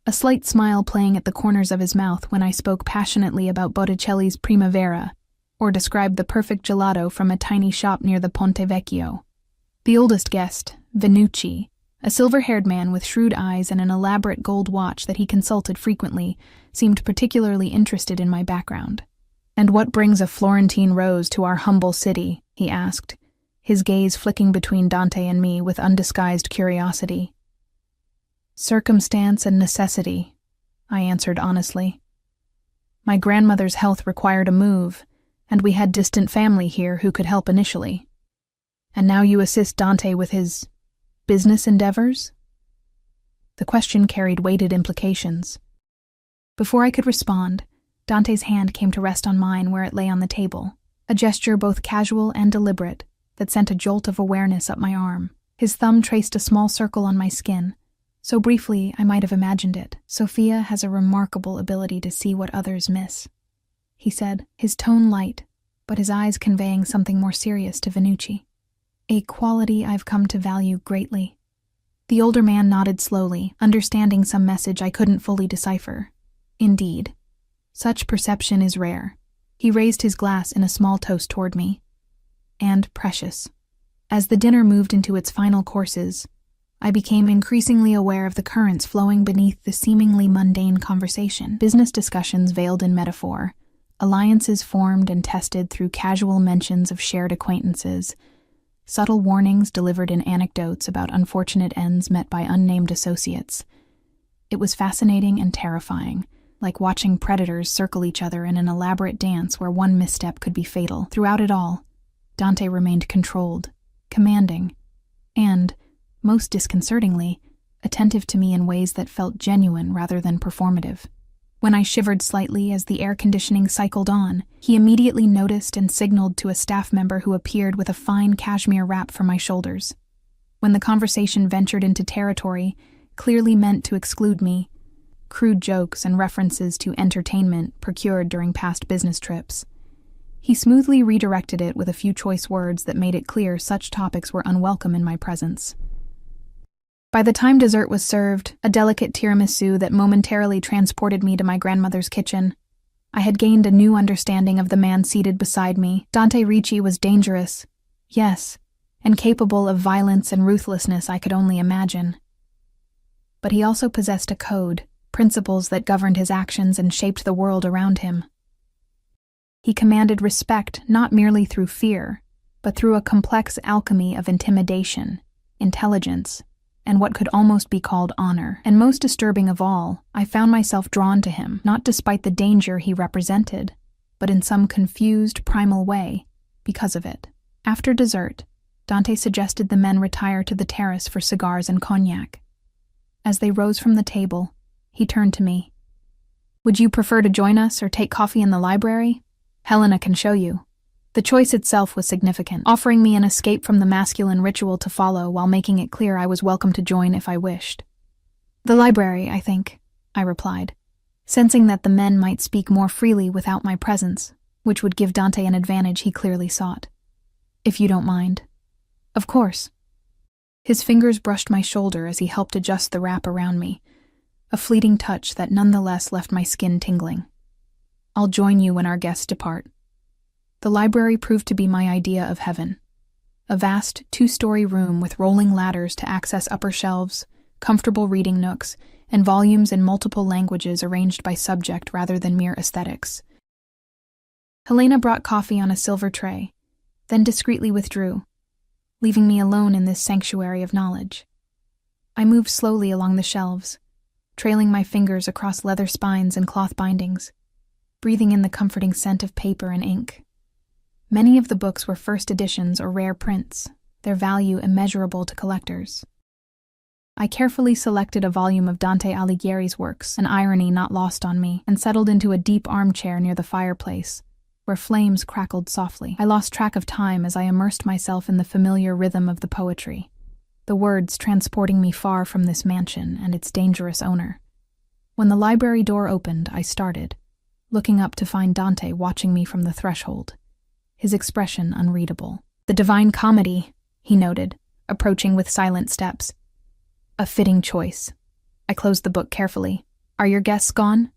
a slight smile playing at the corners of his mouth when I spoke passionately about Botticelli's Primavera, or described the perfect gelato from a tiny shop near the Ponte Vecchio. The oldest guest, Venucci, a silver-haired man with shrewd eyes and an elaborate gold watch that he consulted frequently, seemed particularly interested in my background. "And what brings a Florentine rose to our humble city?" he asked, his gaze flicking between Dante and me with undisguised curiosity. "Circumstance and necessity," I answered honestly. "My grandmother's health required a move, and we had distant family here who could help initially. And now you assist Dante with his business endeavors?" The question carried weighted implications. Before I could respond, Dante's hand came to rest on mine where it lay on the table, a gesture both casual and deliberate that sent a jolt of awareness up my arm. His thumb traced a small circle on my skin, so briefly I might have imagined it. "Sophia has a remarkable ability to see what others miss," he said, his tone light, but his eyes conveying something more serious to Venucci. "A quality I've come to value greatly." The older man nodded slowly, understanding some message I couldn't fully decipher. "Indeed. Such perception is rare." He raised his glass in a small toast toward me. "And precious." As the dinner moved into its final courses, I became increasingly aware of the currents flowing beneath the seemingly mundane conversation. Business discussions veiled in metaphor, alliances formed and tested through casual mentions of shared acquaintances, subtle warnings delivered in anecdotes about unfortunate ends met by unnamed associates. It was fascinating and terrifying, like watching predators circle each other in an elaborate dance where one misstep could be fatal. Throughout it all, Dante remained controlled, commanding, and, most disconcertingly, attentive to me in ways that felt genuine rather than performative. When I shivered slightly as the air conditioning cycled on, he immediately noticed and signaled to a staff member who appeared with a fine cashmere wrap for my shoulders. When the conversation ventured into territory clearly meant to exclude me, crude jokes and references to entertainment procured during past business trips, he smoothly redirected it with a few choice words that made it clear such topics were unwelcome in my presence. By the time dessert was served, a delicate tiramisu that momentarily transported me to my grandmother's kitchen, I had gained a new understanding of the man seated beside me. Dante Ricci was dangerous, yes, and capable of violence and ruthlessness I could only imagine. But he also possessed a code, principles that governed his actions and shaped the world around him. He commanded respect not merely through fear, but through a complex alchemy of intimidation, intelligence, and what could almost be called honor. And most disturbing of all, I found myself drawn to him, not despite the danger he represented, but in some confused, primal way, because of it. After dessert, Dante suggested the men retire to the terrace for cigars and cognac. As they rose from the table, he turned to me. "Would you prefer to join us or take coffee in the library? Helena can show you." The choice itself was significant, offering me an escape from the masculine ritual to follow while making it clear I was welcome to join if I wished. "The library, I think," I replied, sensing that the men might speak more freely without my presence, which would give Dante an advantage he clearly sought. "If you don't mind." "Of course." His fingers brushed my shoulder as he helped adjust the wrap around me, a fleeting touch that nonetheless left my skin tingling. "I'll join you when our guests depart." The library proved to be my idea of heaven. A vast, 2-story room with rolling ladders to access upper shelves, comfortable reading nooks, and volumes in multiple languages arranged by subject rather than mere aesthetics. Helena brought coffee on a silver tray, then discreetly withdrew, leaving me alone in this sanctuary of knowledge. I moved slowly along the shelves, trailing my fingers across leather spines and cloth bindings, breathing in the comforting scent of paper and ink. Many of the books were first editions or rare prints, their value immeasurable to collectors. I carefully selected a volume of Dante Alighieri's works, an irony not lost on me, and settled into a deep armchair near the fireplace, where flames crackled softly. I lost track of time as I immersed myself in the familiar rhythm of the poetry, the words transporting me far from this mansion and its dangerous owner. When the library door opened, I started, looking up to find Dante watching me from the threshold, his expression unreadable. "The Divine Comedy," he noted, approaching with silent steps. "A fitting choice." I closed the book carefully. "Are your guests gone?"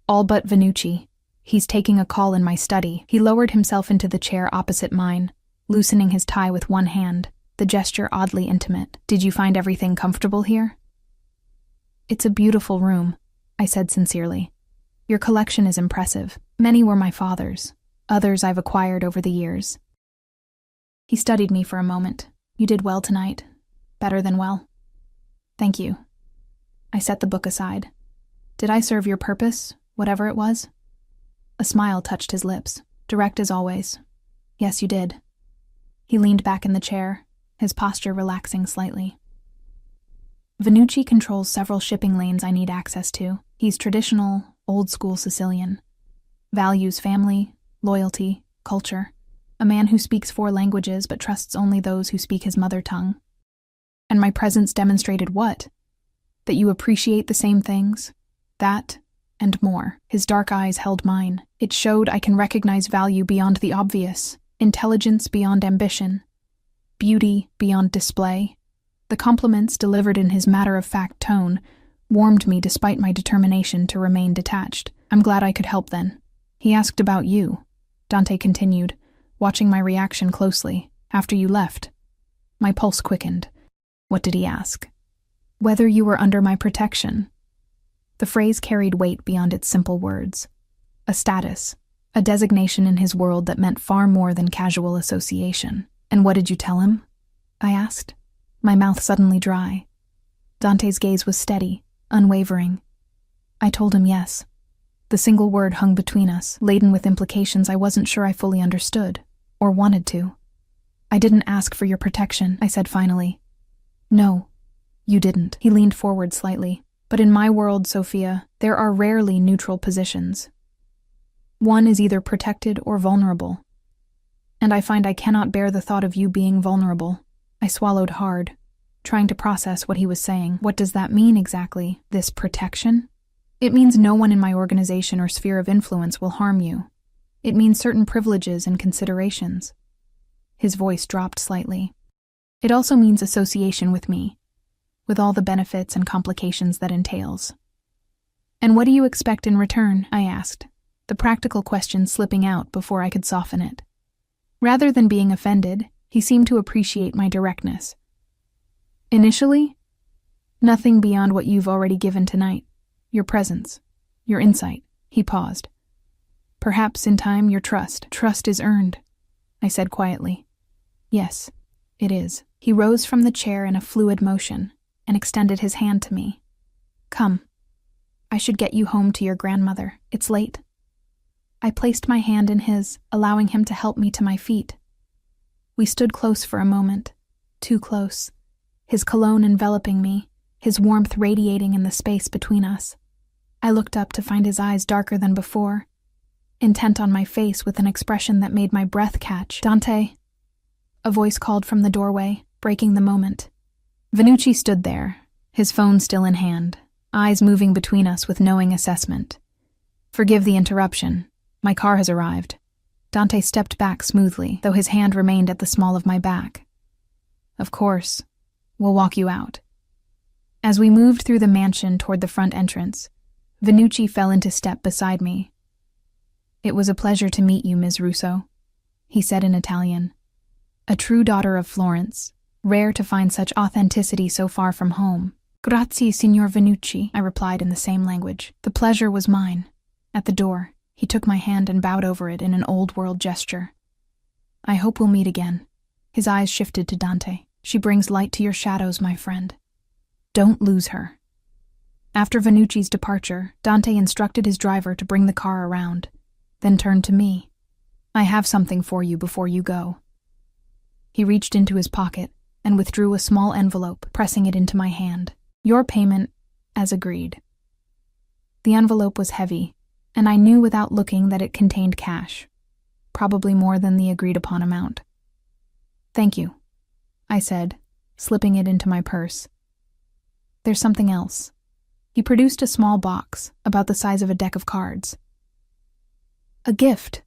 "All but Venucci. He's taking a call in my study." He lowered himself into the chair opposite mine, loosening his tie with one hand, the gesture oddly intimate. "Did you find everything comfortable here?" "It's a beautiful room," I said sincerely. "Your collection is impressive. Many were my father's. Others I've acquired over the years." He studied me for a moment. "You did well tonight. Better than well." "Thank you." I set the book aside. "Did I serve your purpose, whatever it was?" A smile touched his lips, direct as always. "Yes, you did." He leaned back in the chair, his posture relaxing slightly. "Venucci controls several shipping lanes I need access to. He's traditional, old-school Sicilian. Values family, loyalty, culture. A man who speaks 4 languages but trusts only those who speak his mother tongue. And my presence demonstrated what? That you appreciate the same things? That, and more." His dark eyes held mine. It showed I can recognize value beyond the obvious, intelligence beyond ambition, beauty beyond display. The compliments delivered in his matter-of-fact tone warmed me despite my determination to remain detached. "I'm glad I could help then." "He asked about you," Dante continued, watching my reaction closely. "After you left." My pulse quickened. "What did he ask?" "Whether you were under my protection." The phrase carried weight beyond its simple words. A status, a designation in his world that meant far more than casual association. "And what did you tell him?" I asked, my mouth suddenly dry. Dante's gaze was steady, unwavering. I told him yes. The single word hung between us, laden with implications I wasn't sure I fully understood, or wanted to. "I didn't ask for your protection," I said finally. "No, you didn't." He leaned forward slightly. "But in my world, Sophia, there are rarely neutral positions. One is either protected or vulnerable. And I find I cannot bear the thought of you being vulnerable." I swallowed hard, trying to process what he was saying. "What does that mean exactly, this protection?" "It means no one in my organization or sphere of influence will harm you. It means certain privileges and considerations." His voice dropped slightly. "It also means association with me, with all the benefits and complications that entails." "And what do you expect in return?" I asked, the practical question slipping out before I could soften it. Rather than being offended, he seemed to appreciate my directness. "Initially, nothing beyond what you've already given tonight. Your presence, your insight." He paused. "Perhaps in time, your trust. Trust is earned," I said quietly. "Yes, it is." He rose from the chair in a fluid motion and extended his hand to me. "Come. I should get you home to your grandmother. It's late." I placed my hand in his, allowing him to help me to my feet. We stood close for a moment, too close, his cologne enveloping me, his warmth radiating in the space between us. I looked up to find his eyes darker than before, intent on my face with an expression that made my breath catch. "Dante," a voice called from the doorway, breaking the moment. Venucci stood there, his phone still in hand, eyes moving between us with knowing assessment. "Forgive the interruption. My car has arrived." Dante stepped back smoothly, though his hand remained at the small of my back. "Of course. We'll walk you out." As we moved through the mansion toward the front entrance, Venucci fell into step beside me. "It was a pleasure to meet you, Ms. Russo," he said in Italian. "A true daughter of Florence, rare to find such authenticity so far from home." "Grazie, Signor Venucci," I replied in the same language. "The pleasure was mine." At the door, he took my hand and bowed over it in an old-world gesture. "I hope we'll meet again." His eyes shifted to Dante. "She brings light to your shadows, my friend. Don't lose her." After Venucci's departure, Dante instructed his driver to bring the car around, then turned to me. "I have something for you before you go." He reached into his pocket and withdrew a small envelope, pressing it into my hand. "Your payment, as agreed." The envelope was heavy, and I knew without looking that it contained cash, probably more than the agreed-upon amount. "Thank you," I said, slipping it into my purse. "There's something else." He produced a small box, about the size of a deck of cards. A gift,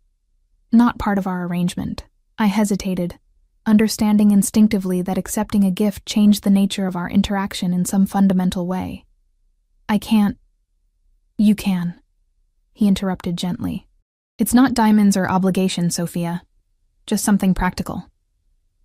not part of our arrangement. I hesitated, understanding instinctively that accepting a gift changed the nature of our interaction in some fundamental way. I can't. You can, he interrupted gently. It's not diamonds or obligation, Sophia. Just something practical.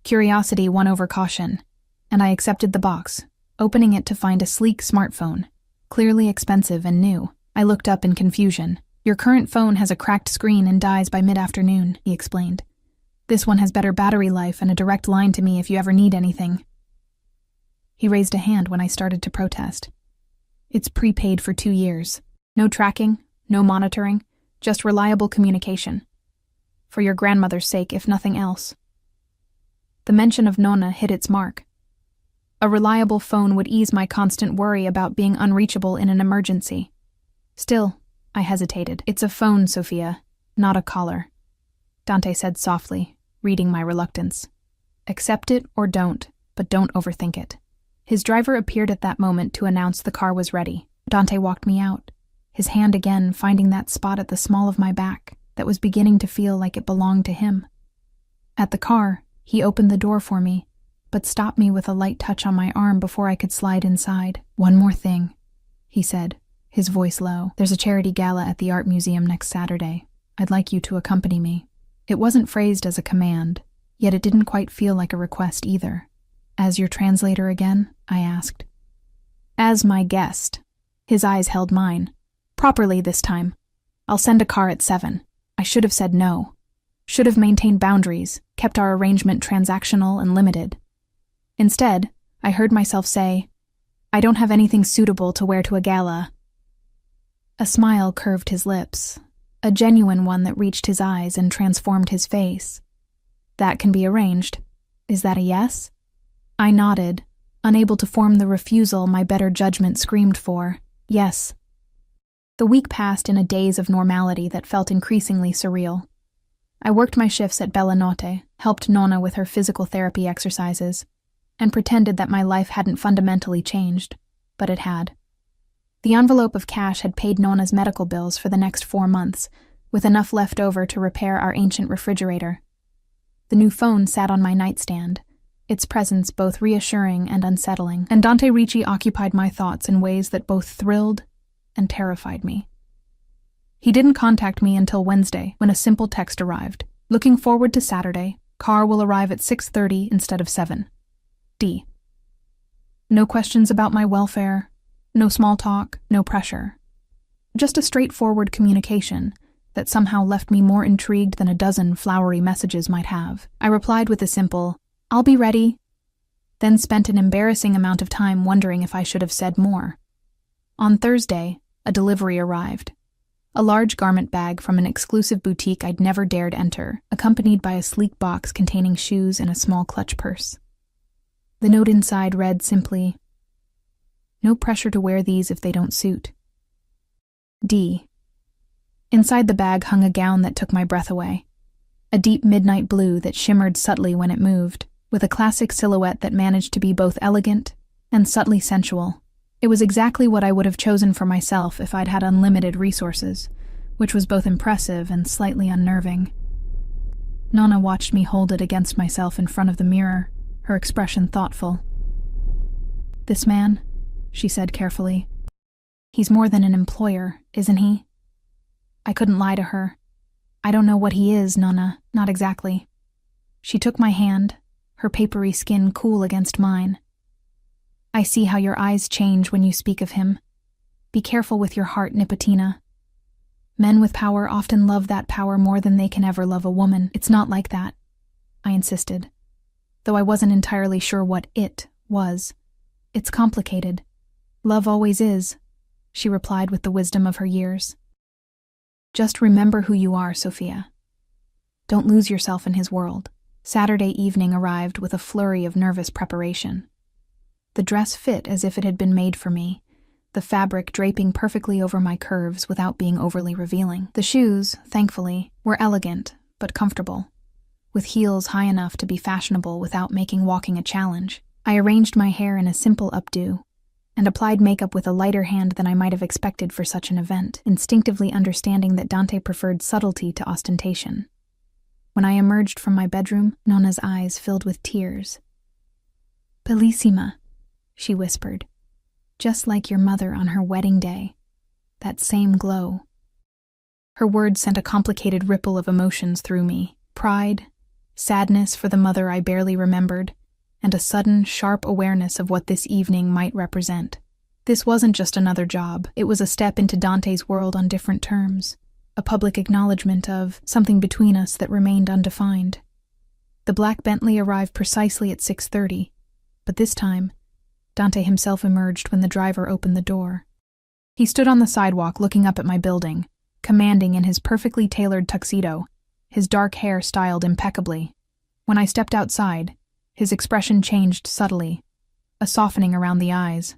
Curiosity won over caution, and I accepted the box, opening it to find a sleek smartphone, clearly expensive and new. I looked up in confusion. Your current phone has a cracked screen and dies by mid-afternoon, he explained. This one has better battery life and a direct line to me if you ever need anything. He raised a hand when I started to protest. It's prepaid for 2 years. No tracking, no monitoring, just reliable communication. For your grandmother's sake, if nothing else. The mention of Nonna hit its mark. A reliable phone would ease my constant worry about being unreachable in an emergency. Still, I hesitated. It's a phone, Sophia, not a caller, Dante said softly, reading my reluctance. Accept it or don't, but don't overthink it. His driver appeared at that moment to announce the car was ready. Dante walked me out, his hand again finding that spot at the small of my back that was beginning to feel like it belonged to him. At the car, he opened the door for me, but stopped me with a light touch on my arm before I could slide inside. One more thing, he said, his voice low. There's a charity gala at the art museum next Saturday. I'd like you to accompany me. It wasn't phrased as a command, yet it didn't quite feel like a request either. As your translator again? I asked. As my guest. His eyes held mine. Properly this time. I'll send a car at 7. I should have said no. Should have maintained boundaries, kept our arrangement transactional and limited. Instead, I heard myself say, I don't have anything suitable to wear to a gala. A smile curved his lips, a genuine one that reached his eyes and transformed his face. That can be arranged. Is that a yes? I nodded, unable to form the refusal my better judgment screamed for. Yes. The week passed in a daze of normality that felt increasingly surreal. I worked my shifts at Bella Notte, helped Nonna with her physical therapy exercises, and pretended that my life hadn't fundamentally changed, but it had. The envelope of cash had paid Nonna's medical bills for the next 4 months, with enough left over to repair our ancient refrigerator. The new phone sat on my nightstand, its presence both reassuring and unsettling, and Dante Ricci occupied my thoughts in ways that both thrilled and terrified me. He didn't contact me until Wednesday, when a simple text arrived. Looking forward to Saturday. Car will arrive at 6:30 instead of 7. D. No questions about my welfare, no small talk, no pressure. Just a straightforward communication that somehow left me more intrigued than a dozen flowery messages might have. I replied with a simple, I'll be ready, then spent an embarrassing amount of time wondering if I should have said more. On Thursday, a delivery arrived. A large garment bag from an exclusive boutique I'd never dared enter, accompanied by a sleek box containing shoes and a small clutch purse. The note inside read simply, No pressure to wear these if they don't suit. D. Inside the bag hung a gown that took my breath away. A deep midnight blue that shimmered subtly when it moved, with a classic silhouette that managed to be both elegant and subtly sensual. It was exactly what I would have chosen for myself if I'd had unlimited resources, which was both impressive and slightly unnerving. Nonna watched me hold it against myself in front of the mirror, her expression thoughtful. This man, she said carefully. He's more than an employer, isn't he? I couldn't lie to her. I don't know what he is, Nonna, not exactly. She took my hand, her papery skin cool against mine. I see how your eyes change when you speak of him. Be careful with your heart, Nipotina. Men with power often love that power more than they can ever love a woman. It's not like that, I insisted, though I wasn't entirely sure what it was. It's complicated. Love always is, she replied with the wisdom of her years. Just remember who you are, Sophia. Don't lose yourself in his world. Saturday evening arrived with a flurry of nervous preparation. The dress fit as if it had been made for me, the fabric draping perfectly over my curves without being overly revealing. The shoes, thankfully, were elegant but comfortable, with heels high enough to be fashionable without making walking a challenge. I arranged my hair in a simple updo, and applied makeup with a lighter hand than I might have expected for such an event, instinctively understanding that Dante preferred subtlety to ostentation. When I emerged from my bedroom, Nonna's eyes filled with tears. "Bellissima," she whispered, "just like your mother on her wedding day. That same glow." Her words sent a complicated ripple of emotions through me: pride, sadness for the mother I barely remembered, and a sudden, sharp awareness of what this evening might represent. This wasn't just another job. It was a step into Dante's world on different terms, a public acknowledgement of something between us that remained undefined. The black Bentley arrived precisely at 6:30, but this time, Dante himself emerged when the driver opened the door. He stood on the sidewalk looking up at my building, commanding in his perfectly tailored tuxedo, his dark hair styled impeccably. When I stepped outside, his expression changed subtly, a softening around the eyes,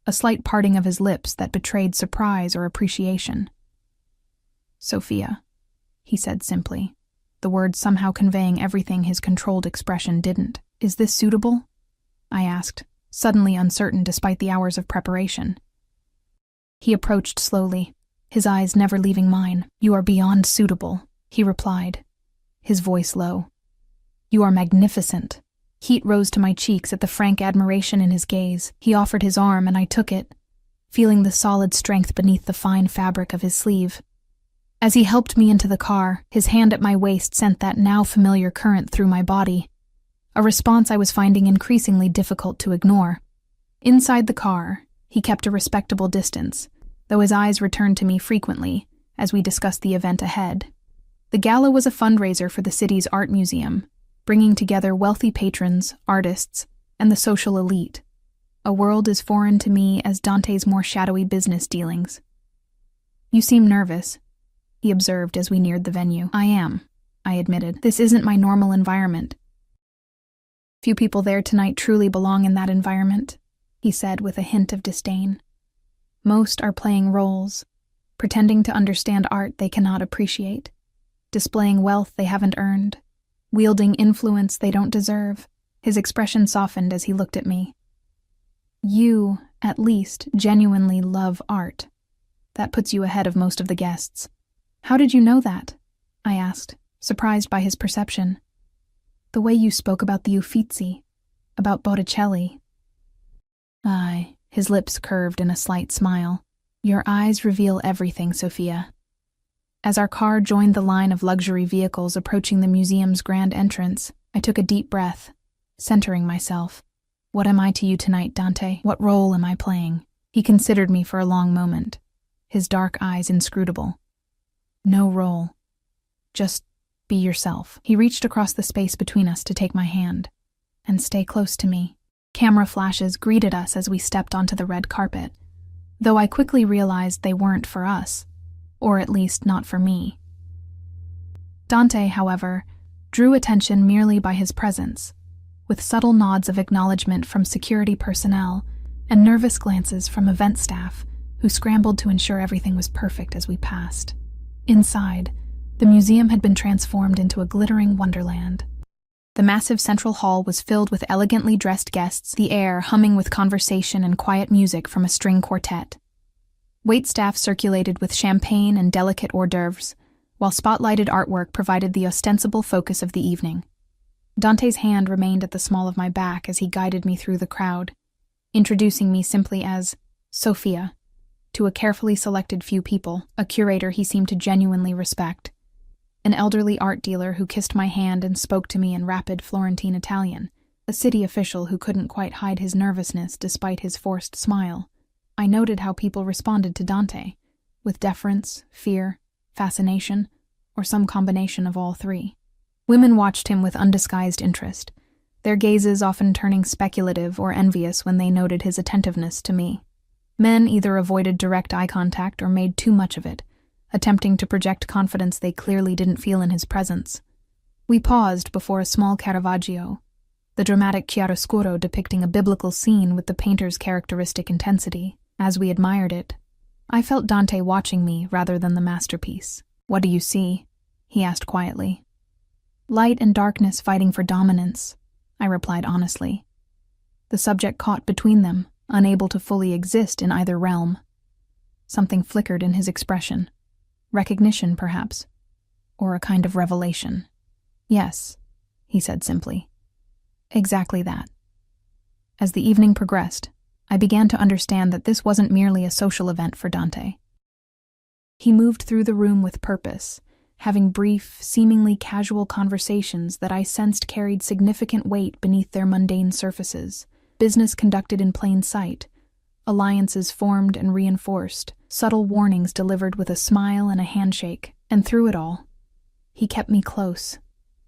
a slight parting of his lips that betrayed surprise or appreciation. "Sophia," he said simply, the words somehow conveying everything his controlled expression didn't. "Is this suitable?" I asked, suddenly uncertain despite the hours of preparation. He approached slowly, his eyes never leaving mine. "You are beyond suitable," he replied, his voice low. "You are magnificent." Heat rose to my cheeks at the frank admiration in his gaze. He offered his arm, and I took it, feeling the solid strength beneath the fine fabric of his sleeve. As he helped me into the car, his hand at my waist sent that now familiar current through my body, a response I was finding increasingly difficult to ignore. Inside the car, he kept a respectable distance, though his eyes returned to me frequently as we discussed the event ahead. The gala was a fundraiser for the city's art museum, bringing together wealthy patrons, artists, and the social elite, a world as foreign to me as Dante's more shadowy business dealings. "You seem nervous," he observed as we neared the venue. "I am," I admitted. "This isn't my normal environment." "Few people there tonight truly belong in that environment," he said with a hint of disdain. "Most are playing roles, pretending to understand art they cannot appreciate, displaying wealth they haven't earned, wielding influence they don't deserve." His expression softened as he looked at me. "You, at least, genuinely love art. That puts you ahead of most of the guests." "How did you know that?" I asked, surprised by his perception. "The way you spoke about the Uffizi, about Botticelli." "Aye," his lips curved in a slight smile. "Your eyes reveal everything, Sophia." As our car joined the line of luxury vehicles approaching the museum's grand entrance, I took a deep breath, centering myself. "What am I to you tonight, Dante? What role am I playing?" He considered me for a long moment, his dark eyes inscrutable. "No role. Just be yourself." He reached across the space between us to take my hand. "And stay close to me." Camera flashes greeted us as we stepped onto the red carpet, though I quickly realized they weren't for us. Or at least not for me. Dante, however, drew attention merely by his presence, with subtle nods of acknowledgement from security personnel and nervous glances from event staff who scrambled to ensure everything was perfect as we passed. Inside, the museum had been transformed into a glittering wonderland. The massive central hall was filled with elegantly dressed guests, the air humming with conversation and quiet music from a string quartet. Waitstaff circulated with champagne and delicate hors d'oeuvres, while spotlighted artwork provided the ostensible focus of the evening. Dante's hand remained at the small of my back as he guided me through the crowd, introducing me simply as Sophia to a carefully selected few people, a curator he seemed to genuinely respect, an elderly art dealer who kissed my hand and spoke to me in rapid Florentine Italian, a city official who couldn't quite hide his nervousness despite his forced smile. I noted how people responded to Dante, with deference, fear, fascination, or some combination of all three. Women watched him with undisguised interest, their gazes often turning speculative or envious when they noted his attentiveness to me. Men either avoided direct eye contact or made too much of it, attempting to project confidence they clearly didn't feel in his presence. We paused before a small Caravaggio, the dramatic chiaroscuro depicting a biblical scene with the painter's characteristic intensity. As we admired it, I felt Dante watching me rather than the masterpiece. "What do you see?" he asked quietly. "Light and darkness fighting for dominance," I replied honestly. The subject caught between them, unable to fully exist in either realm. Something flickered in his expression. Recognition, perhaps, or a kind of revelation. "Yes," he said simply. "Exactly that." As the evening progressed, I began to understand that this wasn't merely a social event for Dante. He moved through the room with purpose, having brief, seemingly casual conversations that I sensed carried significant weight beneath their mundane surfaces. Business conducted in plain sight, alliances formed and reinforced, subtle warnings delivered with a smile and a handshake, and through it all, he kept me close,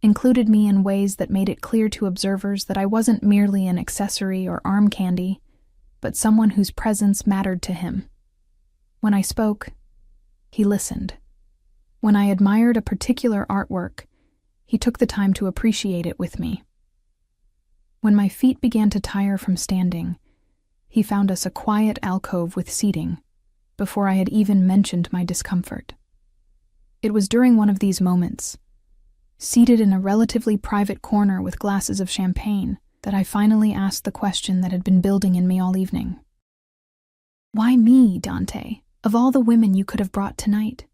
included me in ways that made it clear to observers that I wasn't merely an accessory or arm candy, but someone whose presence mattered to him. When I spoke, he listened. When I admired a particular artwork, he took the time to appreciate it with me. When my feet began to tire from standing, he found us a quiet alcove with seating, before I had even mentioned my discomfort. It was during one of these moments, seated in a relatively private corner with glasses of champagne, that I finally asked the question that had been building in me all evening. "Why me, Dante? Of all the women you could have brought tonight?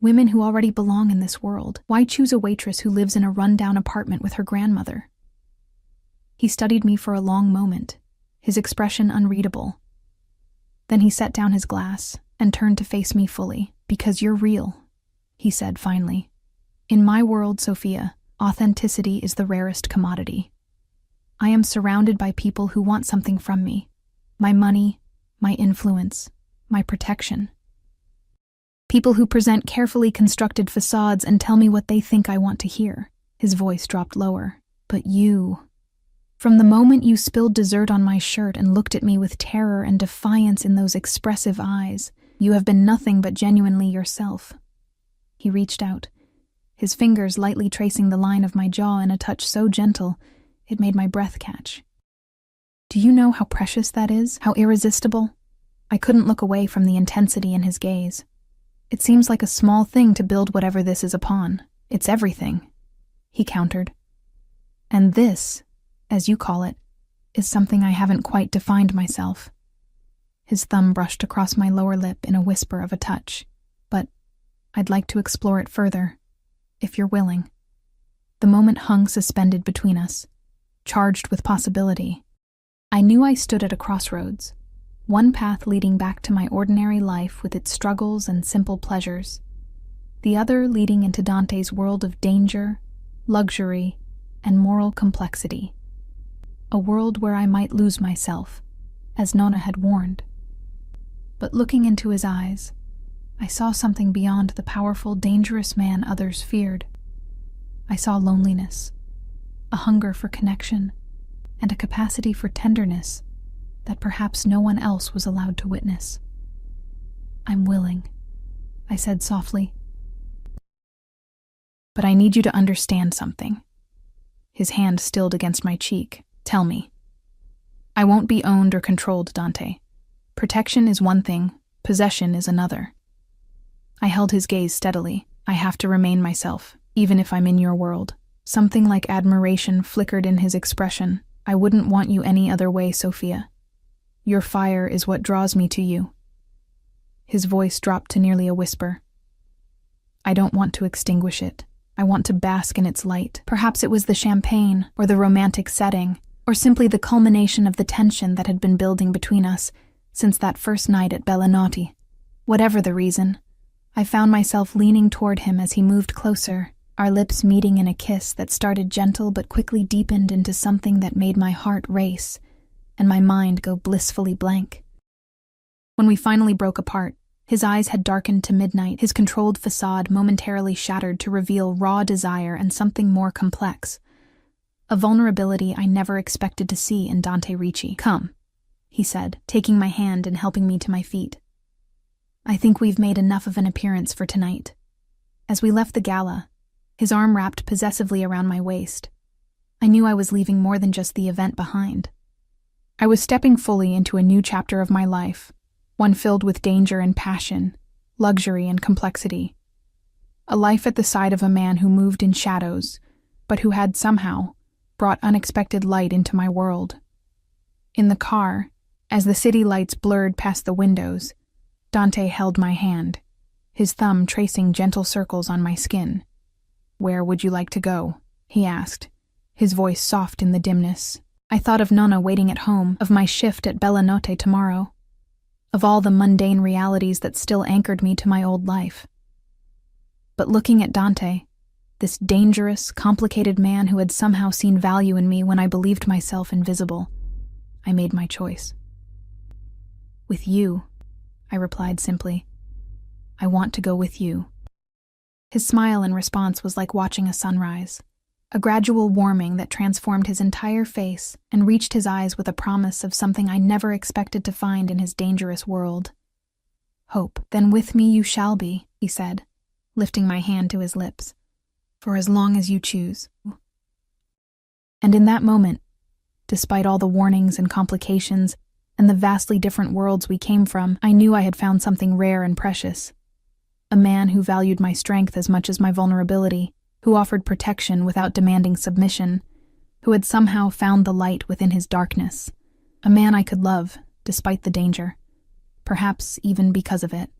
Women who already belong in this world. Why choose a waitress who lives in a run-down apartment with her grandmother?" He studied me for a long moment, his expression unreadable. Then he set down his glass and turned to face me fully. "Because you're real," he said finally. "In my world, Sophia, authenticity is the rarest commodity. I am surrounded by people who want something from me. My money, my influence, my protection. People who present carefully constructed facades and tell me what they think I want to hear." His voice dropped lower. "But you... From the moment you spilled dessert on my shirt and looked at me with terror and defiance in those expressive eyes, you have been nothing but genuinely yourself." He reached out, his fingers lightly tracing the line of my jaw in a touch so gentle, it made my breath catch. "Do you know how precious that is? How irresistible?" I couldn't look away from the intensity in his gaze. "It seems like a small thing to build whatever this is upon. It's everything," he countered. "And this, as you call it, is something I haven't quite defined myself." His thumb brushed across my lower lip in a whisper of a touch. "But I'd like to explore it further, if you're willing." The moment hung suspended between us, charged with possibility. I knew I stood at a crossroads, one path leading back to my ordinary life with its struggles and simple pleasures, the other leading into Dante's world of danger, luxury, and moral complexity. A world where I might lose myself, as Nona had warned. But looking into his eyes, I saw something beyond the powerful, dangerous man others feared. I saw loneliness, a hunger for connection, and a capacity for tenderness that perhaps no one else was allowed to witness. "I'm willing," I said softly. "But I need you to understand something." His hand stilled against my cheek. "Tell me." "I won't be owned or controlled, Dante. Protection is one thing, possession is another." I held his gaze steadily. "I have to remain myself, even if I'm in your world." Something like admiration flickered in his expression. "I wouldn't want you any other way, Sophia. Your fire is what draws me to you." His voice dropped to nearly a whisper. "I don't want to extinguish it. I want to bask in its light." Perhaps it was the champagne, or the romantic setting, or simply the culmination of the tension that had been building between us since that first night at Bellinotti. Whatever the reason, I found myself leaning toward him as he moved closer, our lips meeting in a kiss that started gentle but quickly deepened into something that made my heart race and my mind go blissfully blank. When we finally broke apart, his eyes had darkened to midnight, his controlled facade momentarily shattered to reveal raw desire and something more complex. A vulnerability I never expected to see in Dante Ricci. "Come," he said, taking my hand and helping me to my feet. "I think we've made enough of an appearance for tonight." As we left the gala, his arm wrapped possessively around my waist. I knew I was leaving more than just the event behind. I was stepping fully into a new chapter of my life, one filled with danger and passion, luxury and complexity. A life at the side of a man who moved in shadows, but who had somehow brought unexpected light into my world. In the car, As the city lights blurred past the windows, Dante held my hand, his thumb tracing gentle circles on my skin. "Where would you like to go?" he asked, his voice soft in the dimness. I thought of Nonna waiting at home, of my shift at Bella Notte tomorrow, of all the mundane realities that still anchored me to my old life. But looking at Dante, this dangerous, complicated man who had somehow seen value in me when I believed myself invisible, I made my choice. "With you," I replied simply. "I want to go with you." His smile in response was like watching a sunrise, a gradual warming that transformed his entire face and reached his eyes with a promise of something I never expected to find in his dangerous world. "Hope, then with me you shall be," he said, lifting my hand to his lips. "For as long as you choose." And in that moment, despite all the warnings and complications and the vastly different worlds we came from, I knew I had found something rare and precious. A man who valued my strength as much as my vulnerability, who offered protection without demanding submission, who had somehow found the light within his darkness. A man I could love, despite the danger, perhaps even because of it.